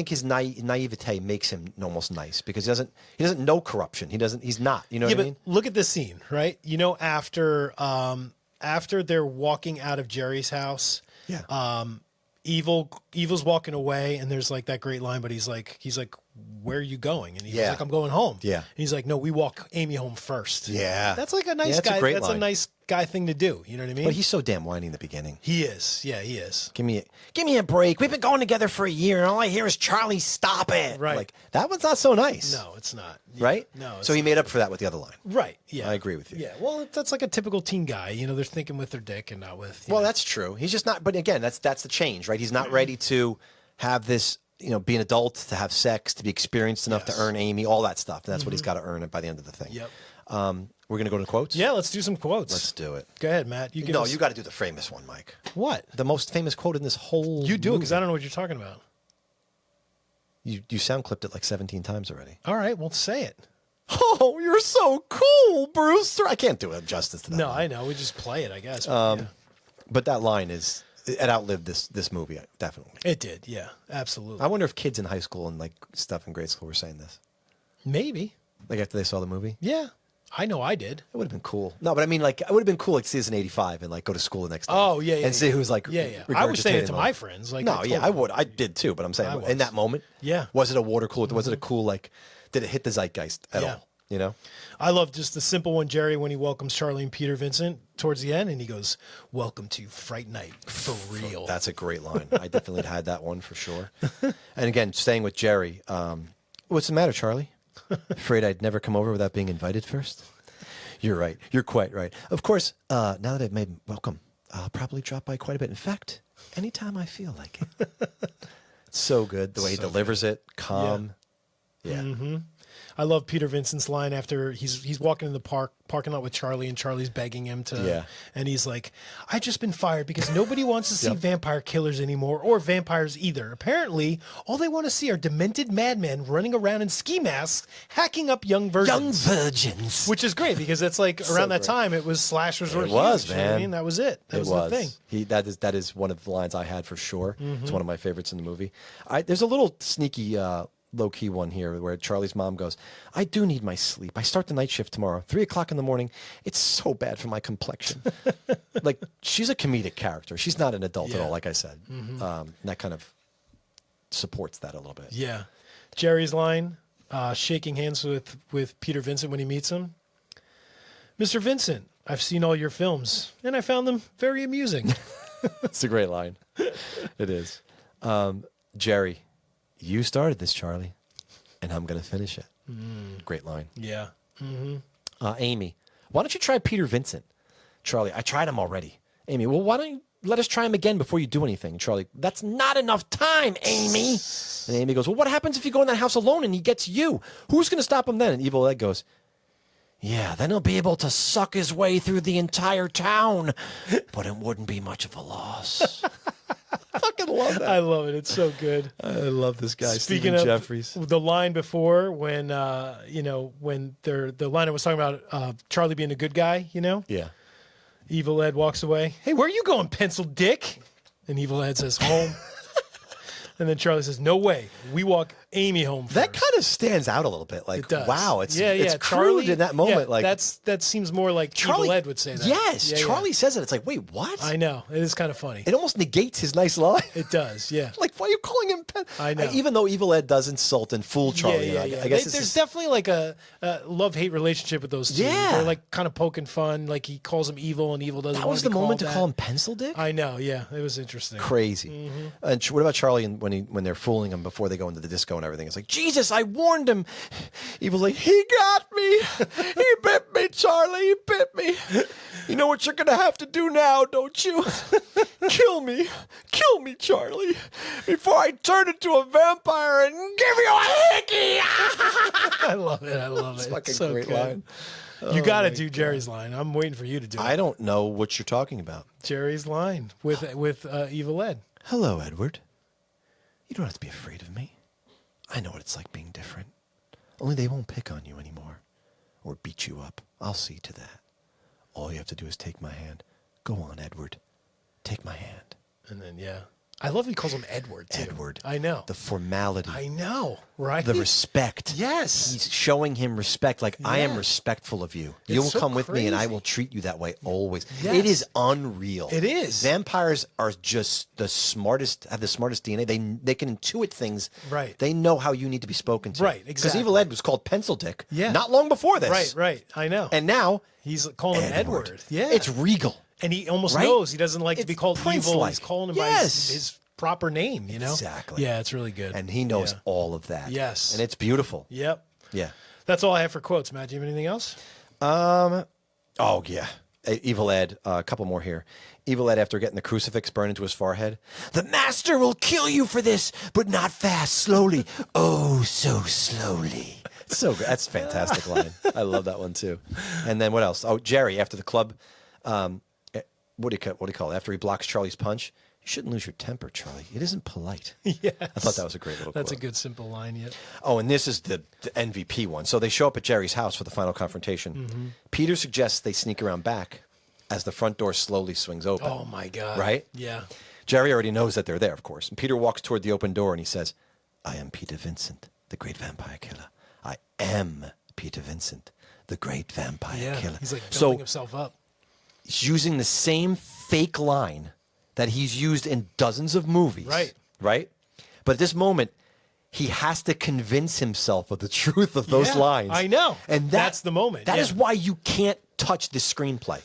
his naivete makes him almost nice because he doesn't know corruption. He's not. You know what I mean? Look at this scene, right? You know, after they're walking out of Jerry's house, Evil's walking away, and there's like that great line, but he's like, where are you going? And he's like, I'm going home. Yeah. And he's like, no, we walk Amy home first. Yeah. That's like a nice guy. That's a nice guy thing to do. You know what I mean? But he's so damn whiny in the beginning. He is. Yeah, he is. Give me a break. We've been going together for a year, and all I hear is Charlie, stop it. Right. Like that one's not so nice. No, it's not. Right? No. So he made up for that with the other line. Right. Yeah. I agree with you. Yeah. Well, that's like a typical teen guy. You know, they're thinking with their dick and not with. Well, that's true. He's just not. But again, that's the change, right? He's not ready to have this. You know, be an adult, to have sex, to be experienced enough to earn Amy, all that stuff. And that's what he's got to earn it by the end of the thing. Yep. We're going to go to quotes? Yeah, let's do some quotes. Let's do it. Go ahead, Matt. You got to do the famous one, Mike. What? The most famous quote in this whole You do it movie. because I don't know what you're talking about. You sound clipped it like 17 times already. All right, well, say it. Oh, you're so cool, Brewster. I can't do it justice to that. No, line. I know. We just play it, I guess. But that line it outlived this movie, definitely. It did, yeah, absolutely. I wonder if kids in high school and like stuff in grade school were saying this. Maybe. Like after they saw the movie? Yeah, I know I did. It would have been cool. No, but I mean, like, it would have been cool, like, to see this in '85 and like go to school the next day. Oh yeah, yeah. And see who's like, yeah. I was saying it to regurgitating my all- friends. Like, No, yeah, I would. I did too. But I'm I saying was. in that moment, Yeah. was it a water cooler? Was it a cool like? Did it hit the zeitgeist at Yeah. all? You know. I love just the simple one, Jerry, when he welcomes Charlie and Peter Vincent towards the end, and he goes, "Welcome to Fright Night for real." That's a great line. I definitely had that one for sure. And again, staying with Jerry, what's the matter, Charlie? Afraid I'd never come over without being invited first? You're right. You're quite right. Of course, now that I've made welcome, I'll probably drop by quite a bit. In fact, anytime I feel like it. It's so good. The way he delivers it, calm. Yeah. Mm-hmm. I love Peter Vincent's line after he's walking in the parking lot with Charlie, and Charlie's begging him to, and he's like, "I've just been fired because nobody wants to see vampire killers anymore, or vampires either. Apparently, all they want to see are demented madmen running around in ski masks, hacking up young virgins." Which is great because that's like around that time it was slashers were huge. Was, You know what I man. mean, that was it. That was the thing. That is one of the lines I had for sure. It's one of my favorites in the movie. There's a little sneaky. Low-key one here where Charlie's mom goes, "I do need my sleep. I start the night shift tomorrow, 3:00 in the morning. It's so bad for my complexion." Like, she's a comedic character. She's not an adult at all, like I said. That kind of supports that a little bit. Yeah. Jerry's line, shaking hands with Peter Vincent when he meets him. "Mr. Vincent, I've seen all your films, and I found them very amusing." It's a great line. It is. Jerry, you started this, Charlie, and I'm going to finish it. Great line. Yeah. Amy, why don't you try Peter Vincent? Charlie, I tried him already. Amy, well, why don't you let us try him again before you do anything? Charlie, that's not enough time, Amy. And Amy goes, well, what happens if you go in that house alone and he gets you? Who's going to stop him then? And Evil Ed goes, yeah, then he'll be able to suck his way through the entire town, but it wouldn't be much of a loss. I fucking love that. I love it. It's so good. I love this guy, Speaking Stephen of Jeffries. the line before, when when the line I was talking about Charlie being a good guy, Yeah. Evil Ed walks away. "Hey, where are you going, pencil dick?" And Evil Ed says, "Home." And then Charlie says, "No way. We walk Amy home first." That kind of stands out a little bit. Like, It does. wow, it's crude Charlie, in that moment. yeah, like that seems more like Charlie, Evil Ed would say that. Yes, Yeah, Charlie says it. It's like, wait, what? I know. It is kind of funny. It almost negates his nice line. It does. Yeah. Like, why are you calling him pen? I know. Even though Evil Ed does insult and fool Charlie. Yeah. I guess There's definitely like a love-hate relationship with those two. Yeah. They're like kind of poking fun. Like he calls him evil, and Evil doesn't that want was to the be moment to called call that. him pencil dick. I know. Yeah, it was interesting. Crazy. And what about Charlie and when they're fooling him before they go into the disco and everything? It's like, Jesus, I warned him. Evil's like, he got me. He bit me, Charlie. He bit me. You know what you're going to have to do now, don't you? Kill me. Kill me, Charlie, before I turn into a vampire and give you a Ricky! I love it. I love it. Fucking It's so great good. line. You got to do Jerry's line. I'm waiting for you to do it. I don't know what you're talking about. Jerry's line with Evil Ed. Hello, Edward. You don't have to be afraid of me. I know what it's like being different. Only they won't pick on you anymore or beat you up. I'll see to that. All you have to do is take my hand. Go on, Edward. Take my hand. And then, yeah. I love he calls him Edward, too. Edward. I know. The formality. I know, right? The respect. Yes. He's showing him respect. Like, I am Yeah. respectful of you. It's You will so come with me and I crazy. will treat you that way always. Yes. It is unreal. It is. Vampires are just the smartest, have the smartest DNA. They can intuit things. Right. They know how you need to be spoken to. Right, Because exactly. Evil Ed was called Pencil Dick Yeah. not long before this. Right. I know. And now, he's calling him Edward. Yeah. It's regal. And he almost Right? knows he doesn't like to be It's called evil. prince-like. He's calling him Yes. by his proper name, you know? Exactly. Yeah, it's really good. And he knows Yeah. all of that. Yes. And it's beautiful. Yep. Yeah. That's all I have for quotes, Matt. Do you have anything else? Oh, yeah. Evil Ed, a couple more here. Evil Ed, after getting the crucifix burned into his forehead, the master will kill you for this, but not fast, slowly. Oh, so slowly. So good. That's a fantastic line. I love that one, too. And then what else? Oh, Jerry, after the club, what do you call it? After he blocks Charlie's punch, you shouldn't lose your temper, Charlie. It isn't polite. Yes. I thought that was a great little That's quote. a good, simple line, yet. Oh, and this is the MVP one. So they show up at Jerry's house for the final confrontation. Mm-hmm. Peter suggests they sneak around back as the front door slowly swings open. Oh, my God. Right? Yeah. Jerry already knows that they're there, of course. And Peter walks toward the open door and he says, I am Peter Vincent, the great vampire killer. I am Peter Vincent, the great vampire Yeah. killer. He's like so building himself up. he's using the same fake line that he's used in dozens of movies. Right. Right? But at this moment, he has to convince himself of the truth of those Yeah, lines. I know. And That's the moment, That yeah. is why you can't touch this screenplay.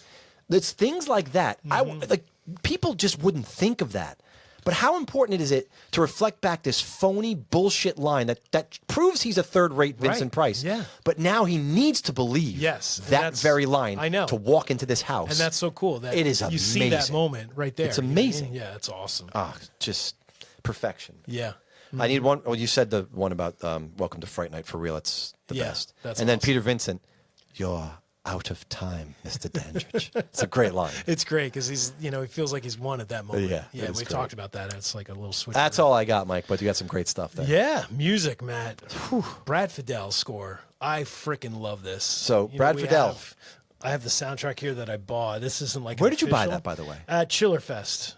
It's things like that. Mm-hmm. Like people just wouldn't think of that. But how important is it to reflect back this phony bullshit line that proves he's a third-rate Vincent Right, Price? yeah. But now he needs to believe Yes, and that that's- very line I know. to walk into this house. And that's so cool that It is you see that amazing. moment right there. It's you know what I mean? amazing. Yeah, it's awesome. Just perfection. Yeah. I need one. Well, you said the one about Welcome to Fright Night for real. It's the Yeah, best. that's and then awesome. Peter Vincent, you're out of time, Mr. Dandridge. It's a great line. It's great because he's, he feels like he's won at that moment. Yeah, Yeah, it is we've great. talked about that. It's like a little switch. That's all I got, Mike. But you got some great stuff there. Yeah, music, Matt. Brad Fidel's score. I freaking love this. So, Brad Fidel. I have the soundtrack here that I bought. This isn't like Where an did you buy official- that, by the way? At Chillerfest.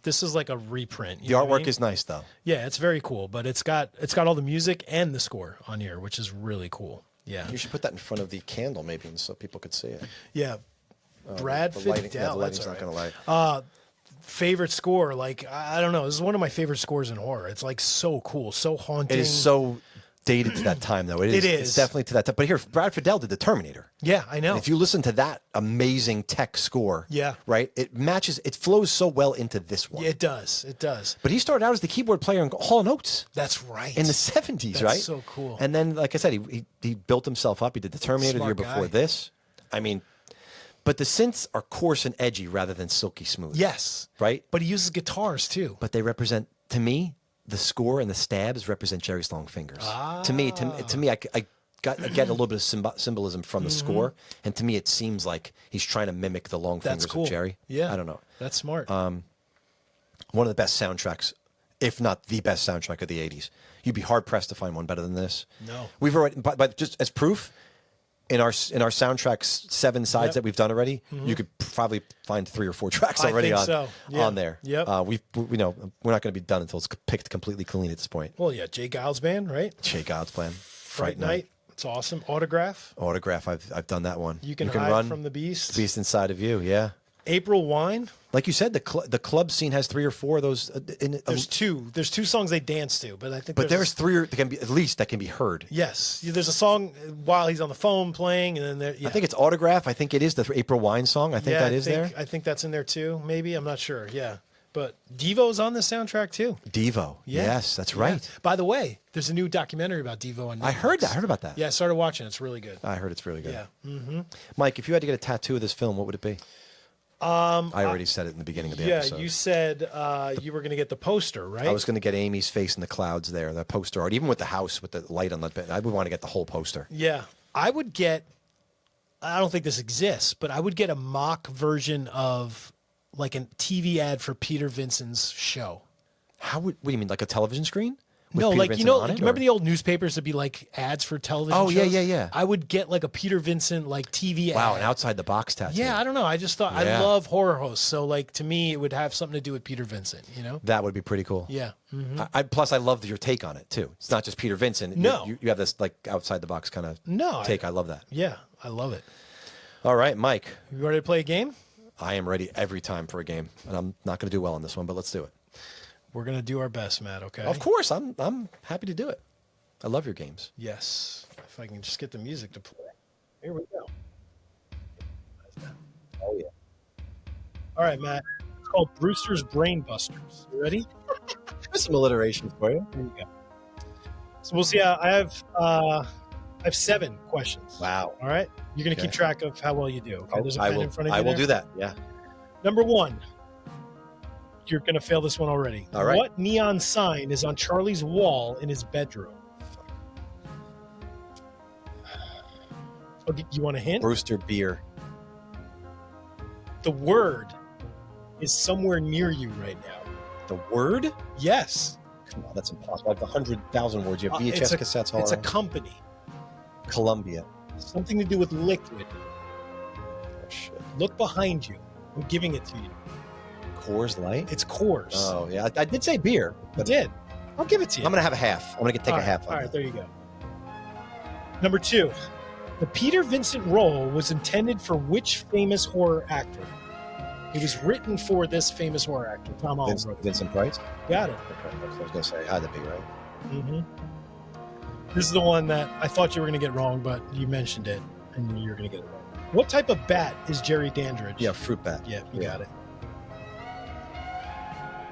This is like a reprint. The artwork is nice, though. Yeah, it's very cool, but it's got all the music and the score on here, which is really cool. Yeah, You should put that in front of the candle, maybe, so people could see it. yeah. Brad The Fidel. lighting, yeah, the lighting's that's not all going right. to light. Favorite score? Like I don't know. This is one of my favorite scores in horror. It's like so cool, so haunting. It is so dated to that time, though. It is. is. It's definitely to that time. But here, Brad Fidel did the Terminator. Yeah, I know. And if you listen to that amazing tech score, Yeah. right, it matches. It flows so well into this one. It does. It does. But he started out as the keyboard player in Hall & Oates That's right. in the 70s, That's right? so cool. And then, like I said, he built himself up. He did the Terminator the year Smart before guy. this. I mean, but the synths are coarse and edgy rather than silky smooth. Yes. Right? But he uses guitars too. But they represent, to me, the score and the stabs represent Jerry's long fingers. To me, I get a little bit of symbolism from the score, and to me, it seems like he's trying to mimic the long That's fingers cool. of Jerry. Yeah. I don't know. That's smart. One of the best soundtracks, if not the best soundtrack of the 80s. You'd be hard pressed to find one better than this. No. We've already, but just as proof, in our soundtracks 7 sides Yep. that we've done already, you could probably find 3 or 4 tracks I already think on so. Yeah. on there. Yep. We're not going to be done until it's picked completely clean at this point. well, yeah, Jay Giles Band, right? Jay God's Plan, Fright Night. It's awesome. Autograph. Autograph. I've done that one. You can hide run from the beast. Beast inside of you. Yeah. April Wine. Like you said, the club scene has 3 or 4 of those. There's two. There's 2 songs they dance to, but I think. but there's 3 that can be at least that can be heard. Yes, there's a song while he's on the phone playing, and then there. Yeah. I think it's Autograph. I think it is the April Wine song. I think that is there. I think that's in there too. Maybe I'm not sure. Yeah, but Devo's on the soundtrack too. Devo. Yeah. Yes, that's Yeah. right. By the way, there's a new documentary about Devo on Netflix. I heard that. I heard about that. Yeah, I started watching. It's really good. I heard it's really good. Yeah. Mike, if you had to get a tattoo of this film, what would it be? I already said it in the beginning of the episode. Yeah, you said you were going to get the poster, right? I was going to get Amy's face in the clouds there, the poster art, even with the house with the light on the bed. I would want to get the whole poster. Yeah. I would get, I don't think this exists, but I would get a mock version of like a TV ad for Peter Vincent's show. What do you mean, like a television screen? With No, Peter like, Vincent you know, on it, remember or- the old newspapers that'd be like ads for television Oh, yeah, shows? yeah. I would get like a Peter Vincent like TV Wow, ad. an outside the box tattoo. Yeah, I don't know. I just thought, I Yeah. love horror hosts. So like to me, it would have something to do with Peter Vincent, you know? That would be pretty cool. Yeah. Mhm. Plus, I love your take on it too. It's not just Peter Vincent. No. You have this like outside the box kind of take. I love that. Yeah, I love it. All right, Mike. You ready to play a game? I am ready every time for a game, and I'm not going to do well on this one, but let's do it. We're going to do our best, Matt, okay? Of course, I'm happy to do it. I love your games. Yes. If I can just get the music to play. Here we go. Oh yeah. All right, Matt. It's called Brewster's Brain Busters. You ready? There's some alliteration for you. Here we go. So we'll see. I have 7 questions. Wow. All right. You're going to keep Okay. track of how well you do. Okay? There's a pen in front of you. I will there. do that. Yeah. Number 1. You're going to fail this one already. All right. What neon sign is on Charlie's wall in his bedroom? Okay, you want a hint? Brewster beer. The word is somewhere near you right now. The word? Yes. Come on, that's impossible. I have 100,000 words. You have VHS It's a- cassettes all It's a around. company. Columbia. Something to do with liquid. Oh, shit. Look behind you. I'm giving it to you. Coors Light? It's Coors. Oh, yeah. I did say beer. You But did. I'll give it to you. I'm going to have a half. I'm going to take All a half. All on right, that. there you go. Number 2. The Peter Vincent role was intended for which famous horror actor? It was written for this famous horror actor, Tom Holland. wrote it. Vincent Price? Got it. Okay, that's what I was going to say. It had to be, right? hmm This is the one that I thought you were going to get wrong, but you mentioned it, and you're going to get it wrong. What type of bat is Jerry Dandridge? Yeah, fruit bat. Yeah, you got it.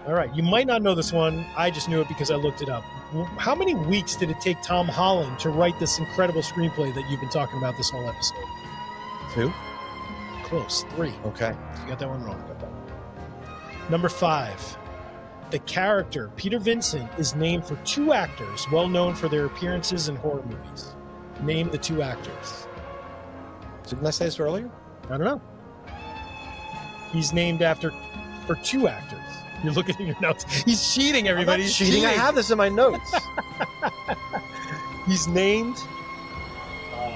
All right, you might not know this one. I just knew it because I looked it up. How many weeks did it take Tom Holland to write this incredible screenplay that you've been talking about this whole episode? 2? Close, 3. Okay. You got that one wrong. Number 5. The character, Peter Vincent, is named for 2 actors well known for their appearances in horror movies. Name the 2 actors. So didn't I say this earlier? I don't know. He's named for 2 actors. You're looking at your notes. He's cheating, everybody. I'm He's not cheating. I have this in my notes. He's named.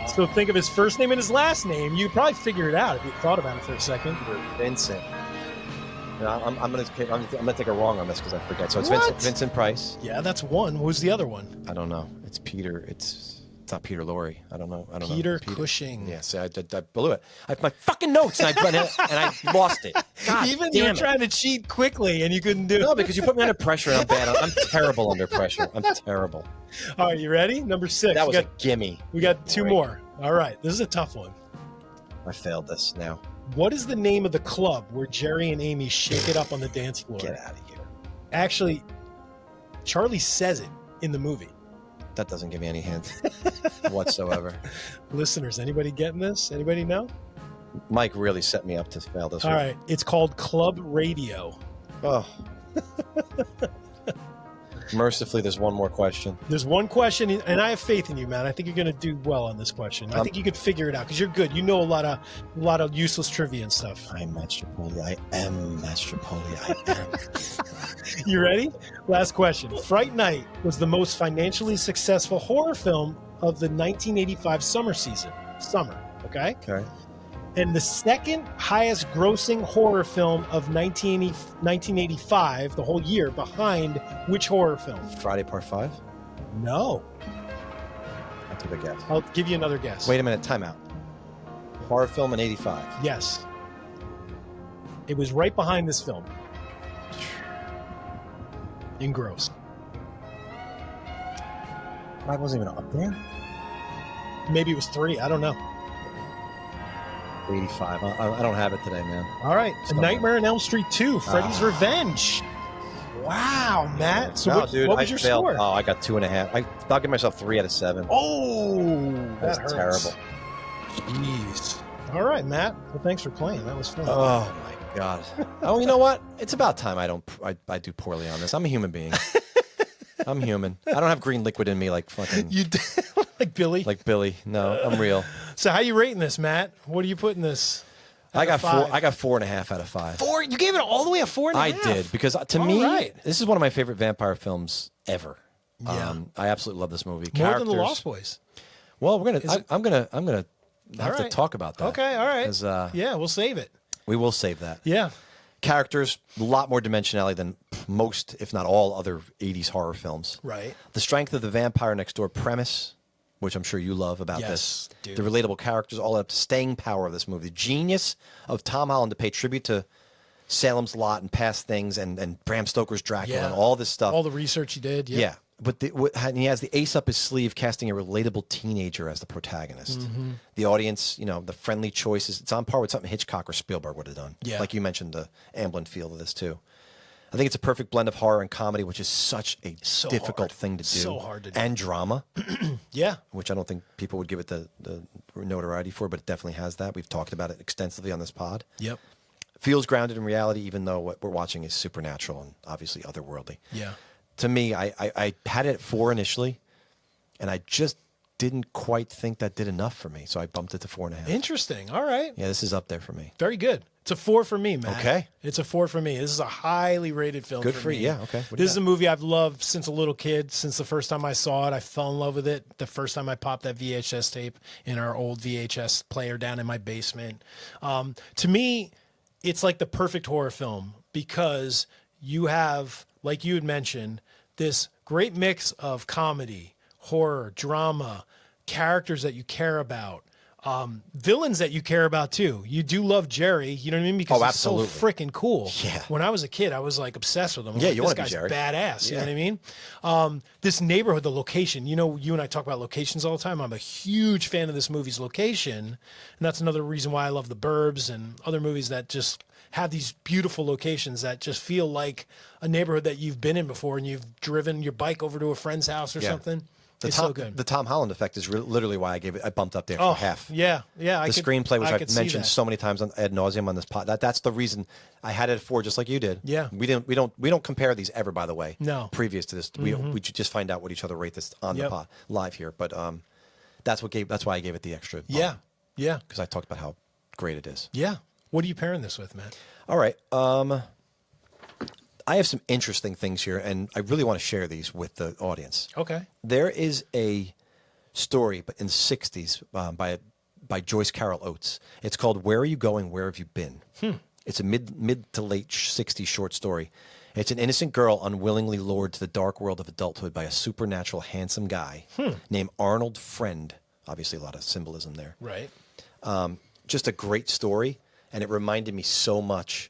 So think of his first name and his last name. You'd probably figure it out if you thought about it for a second. Vincent. No, I'm gonna take a wrong on this because I forget. So it's What? Vincent Price. Yeah, that's one. Who's the other one? I don't know. It's Peter. It's not Peter Lorre. I don't know. Peter Cushing. Yeah, see, I blew it. I have my fucking notes and I lost it. God Even you damn were it. trying to cheat quickly and you couldn't do it. No, because you put me under pressure and I'm bad. I'm terrible under pressure. I'm terrible. All right, you ready? Number 6. That was we a gimme. got 2 Great. more. All right, this is a tough one. I failed this now. What is the name of the club where Jerry and Amy shake it up on the dance floor? Get out of here. Actually, Charlie says it in the movie. That doesn't give me any hint whatsoever. Listeners, anybody getting this? Anybody know? Mike really set me up to fail this All one. right, it's called Club Radio. Oh. Mercifully, there's one more question. There's one question, and I have faith in you, man. I think you're going to do well on this question. I think you could figure it out because you're good. You know a lot of useless trivia and stuff. I'm Master Polly. I am Master Polly. I am. You ready? Last question. Fright Night was the most financially successful horror film of the 1985 summer season. Summer, okay? Okay. And the second highest grossing horror film of 1985, the whole year, behind which horror film? Friday Part 5? No. I took a guess. I'll give you another guess. Wait a minute. Time out. Horror film in 85. Yes. It was right behind this film. In gross. I wasn't even up there? Maybe it was 3. I don't know. 85. I don't have it today, man. All right. A Stop. Nightmare on Elm Street 2, Freddy's Ah. Revenge. Wow, Matt. So No, what, dude, what was I your failed. score? Oh, I got 2.5. I'll give myself 3 out of 7. Oh, That's that hurts. terrible. Jeez. All right, Matt. Well, thanks for playing. That was fun. Oh my God. Oh, you know what? It's about time I do poorly on this. I'm a human being. I'm human. I don't have green liquid in me like fucking You did, like Billy. like Billy. No, I'm real. So how you rating this, Matt? What are you putting this? I got five? 4.5 out of 5. 4. You gave it all the way a 4.5. I did because to All me, right. this is one of my favorite vampire films ever. Yeah. I absolutely love this movie. More than the Lost Boys. Well, I'm gonna have All to right. talk about that. Okay, all right. 'Cause, Yeah, we'll save it. we will save that. Yeah. Characters, a lot more dimensionality than most, if not all, other 80s horror films. Right. The strength of the vampire next door premise, which I'm sure you love about Yes, this. dude. The relatable characters, all up to staying power of this movie. The genius of Tom Holland to pay tribute to Salem's Lot and past things and Bram Stoker's Dracula and all this stuff. All the research you did. Yeah. But and he has the ace up his sleeve, casting a relatable teenager as the protagonist. Mm-hmm. The audience, the friendly choices. It's on par with something Hitchcock or Spielberg would have done. Yeah. Like you mentioned, the Amblin feel of this too. I think it's a perfect blend of horror and comedy, which is such a So difficult hard. thing to do. So hard to do. And drama, Yeah. which I don't think people would give it the notoriety for, but it definitely has that. We've talked about it extensively on this pod. Yep. Feels grounded in reality, even though what we're watching is supernatural and obviously otherworldly. Yeah. To me, I had it at 4 initially, and I just didn't quite think that did enough for me, so I bumped it to 4.5. Interesting. All right. Yeah, this is up there for me. Very good. It's a 4 for me, Matt. Okay. It's a 4 for me. This is a highly rated film. Good for for me. you. Yeah, okay. What do you This is got? a movie I've loved since a little kid. Since the first time I saw it, I fell in love with it. The first time I popped that VHS tape in our old VHS player down in my basement. To me, it's like the perfect horror film because you have, like you had mentioned, this great mix of comedy, horror, drama, characters that you care about, villains that you care about too. You do love Jerry, you know what I mean? Because Oh, he's so absolutely. freaking cool. Yeah. When I was a kid, I was like obsessed with him. Yeah, Like, you this wanna be guy's Jerry. badass. You know Yeah. what I mean? This neighborhood, the location. You know, you and I talk about locations all the time. I'm a huge fan of this movie's location, and that's another reason why I love The Burbs and other movies that just have these beautiful locations that just feel like a neighborhood that you've been in before, and you've driven your bike over to a friend's house or Yeah. something. The It's Tom, so good. The Tom Holland effect is literally why I bumped up there for Oh, half. yeah. The screenplay, which I I've could see mentioned that. so many times ad nauseum on this pod. That's the reason I had it at 4, just like you did. Yeah. We don't compare these ever, by the way. No. Previous to this, we just find out what each other rate this on the Yep. pod live here. But that's why I gave it the extra. Yeah. Yeah. Because I talked about how great it is. Yeah. What are you pairing this with, Matt? All right. I have some interesting things here, and I really want to share these with the audience. Okay. There is a story in the 60s by Joyce Carol Oates. It's called Where Are You Going, Where Have You Been? It's a mid to late 60s short story. It's an innocent girl unwillingly lured to the dark world of adulthood by a supernatural handsome guy named Arnold Friend. Obviously, a lot of symbolism there. Right. Just a great story, and it reminded me so much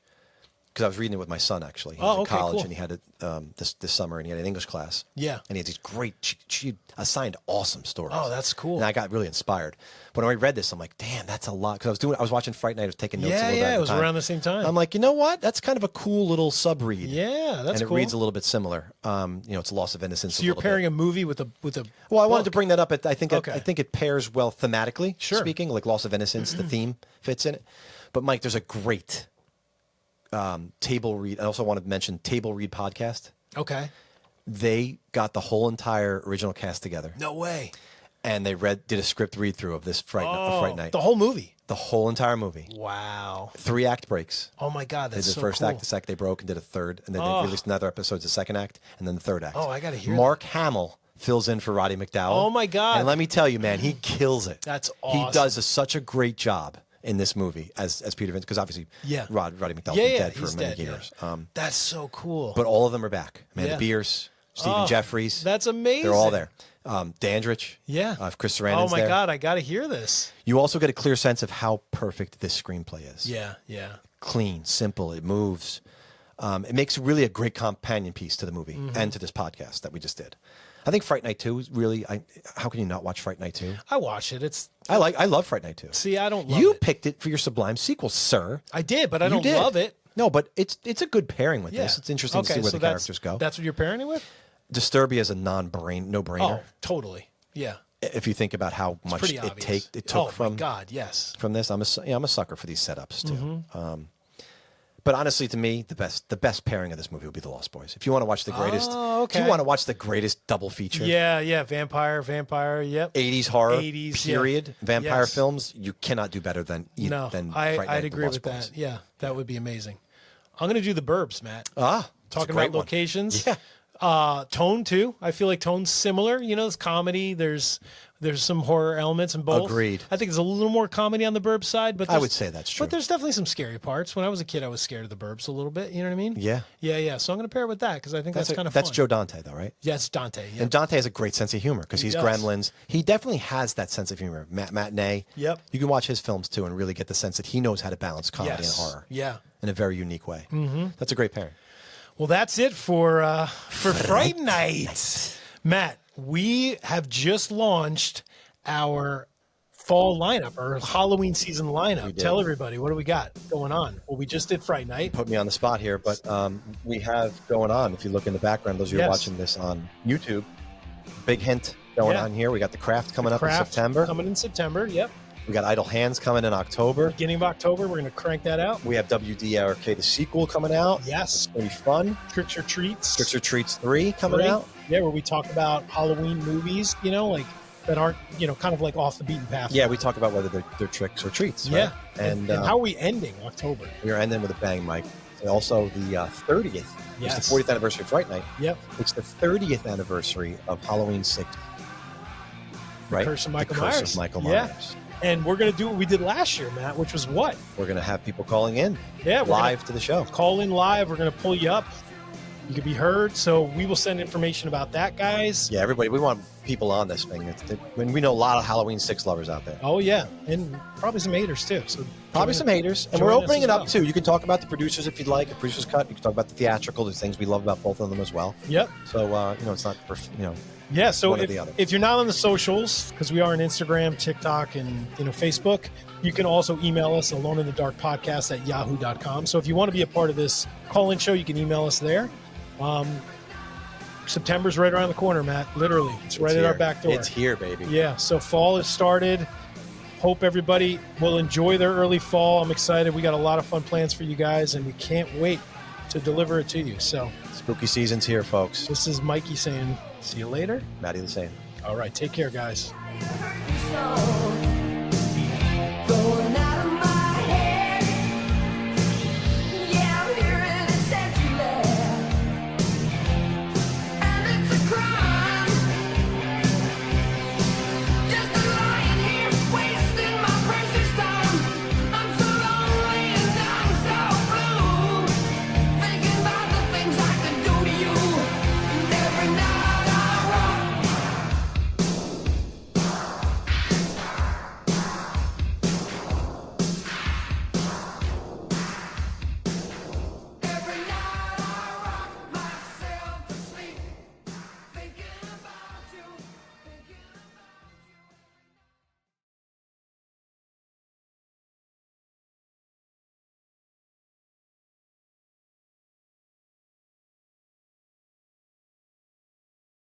because I was reading it with my son, actually. He was in okay, college, cool. and he had it this summer, and he had an English class. Yeah. And he had these great, she assigned awesome stories. Oh, that's cool. And I got really inspired. But when I read this, I'm like, damn, that's a lot. Because I was watching Fright Night, I was taking notes a Yeah, little bit yeah, at it the was time. around the same time. I'm like, you know what? That's kind of a cool little sub-read. Yeah, that's and it cool. reads a little bit similar. It's loss of innocence. So you're pairing a movie with a Well, I wanted to book. bring that up. I think Okay. I think it pairs well thematically Sure. speaking, like loss of innocence. The theme fits in it. But Mike, there's a great table read. I also want to mention Table Read podcast. Okay. They got the whole entire original cast together, No way. and they did a script read through of this Fright Night. The whole movie. The whole entire movie. Wow. 3 act breaks. Oh my God, They that's did the so first cool. act, the second they broke, and did a third, and then they released another episode, the second act, and then the third act. Oh, I gotta hear Mark Hamill fills in for Roddy McDowell. Oh, my God. And let me tell you, man, he kills it. That's He awesome. does such a great job in this movie as Peter Vince, because obviously Yeah. Roddy McDowell's Yeah, been yeah, dead for he's many dead, yeah. years. That's so cool. But all of them are back. Amanda Yeah. Beers, Stephen Oh, Jeffries. that's amazing. They're all there. Dandridge. Yeah. Chris Sarandon's Oh my there. God, I gotta hear this. You also get a clear sense of how perfect this screenplay is. Yeah, yeah. Clean, simple, it moves. It makes really a great companion piece to the movie Mm-hmm. and to this podcast that we just did. I think Fright Night 2 is really, how can you not watch Fright Night 2? I watch it. It's I love Fright Night 2. see, I don't love You it. picked it for your Sublime sequel, sir. I did, but I You don't did. love it. No, but it's a good pairing with Yeah. this. It's interesting to see where so the characters go. That's what you're pairing it with? Disturbia is a no-brainer. Oh, totally. Yeah. If you think about how It's much pretty it obvious. took oh from my God, yes. from this. I'm a sucker for these setups too. Mm-hmm. But honestly, to me, the best pairing of this movie would be The Lost Boys. If you want to watch the greatest, okay. if you want to watch the greatest double feature, Yeah, vampire, yep. 80s horror, 80s, period, yeah. vampire Yes. films, you cannot do better than Fright Night I'd and agree The Lost with Boys. that. Yeah, that would be amazing. I'm going to do The Burbs, Matt. That's a Talking great about one. locations. Yeah. Tone too. I feel like Tone's similar. You know, it's comedy. There's some horror elements in both. Agreed. I think there's a little more comedy on the Burbs side, but I would say that's true. But there's definitely some scary parts. When I was a kid, I was scared of the Burbs a little bit. You know what I mean? Yeah. Yeah. So I'm going to pair it with that because I think that's kind of fun. That's Joe Dante, though, right? Yes, Dante. Yeah. And Dante has a great sense of humor because he's does. Gremlins. He definitely has that sense of humor. Matinee. Yep. You can watch his films too and really get the sense that he knows how to balance comedy Yes. and horror. Yeah. In a very unique way. Mm-hmm. That's a great pairing. Well, that's it for Fright Night. Matt, we have just launched our fall lineup, our Halloween season lineup. Tell everybody, what do we got going on? Well, we just did Fright Night. Put me on the spot here, but we have going on, if you look in the background, those of you watching this on YouTube, big hint going on here. We got The Craft coming up in September. Coming in September, yep. We got Idle Hands coming in October. Beginning of October, we're going to crank that out. We have WDRK, the sequel, coming out. Yes. It's going to be fun. Tricks or Treats. Tricks or Treats 3 coming out. Yeah, where we talk about Halloween movies, you know, like that aren't, you know, kind of like off the beaten path. Yeah, we talk about whether they're tricks or treats. Right? Yeah. And how are we ending October? We are ending with a bang, Mike. And also the 30th. Yes. It's the 40th anniversary of Fright Night. Yep. It's the 30th anniversary of Halloween 6. Right? Curse of Michael the Myers. Curse of Michael Yeah. Myers. And we're going to do what we did last year, Matt, which was what? We're going to have people calling in Yeah, live to the show. Call in live. We're going to pull you up. You can be heard. So we will send information about that, guys. Yeah, everybody, we want people on this thing. When we know a lot of Halloween 6 lovers out there. Oh, yeah. And probably some haters, too. So Probably some haters. And join we're us opening as it up, well. too. You can talk about the producers if you'd like, a producer's cut. You can talk about the theatrical. There's things we love about both of them as well. Yep. So, it's not, Yeah, so one or the other. if you're not on the socials, because we are on Instagram, TikTok, and Facebook, you can also email us, aloneinthedarkpodcast@yahoo.com. So if you want to be a part of this call-in show, you can email us there. September's right around the corner, Matt. Literally, it's right at our back door. It's here, baby. Yeah, so fall has started. Hope everybody will enjoy their early fall. I'm excited. We got a lot of fun plans for you guys, and we can't wait to deliver it to you. So Spooky season's here, folks. this is Mikey saying, see you later. Maddie the same. All right, take care, guys. So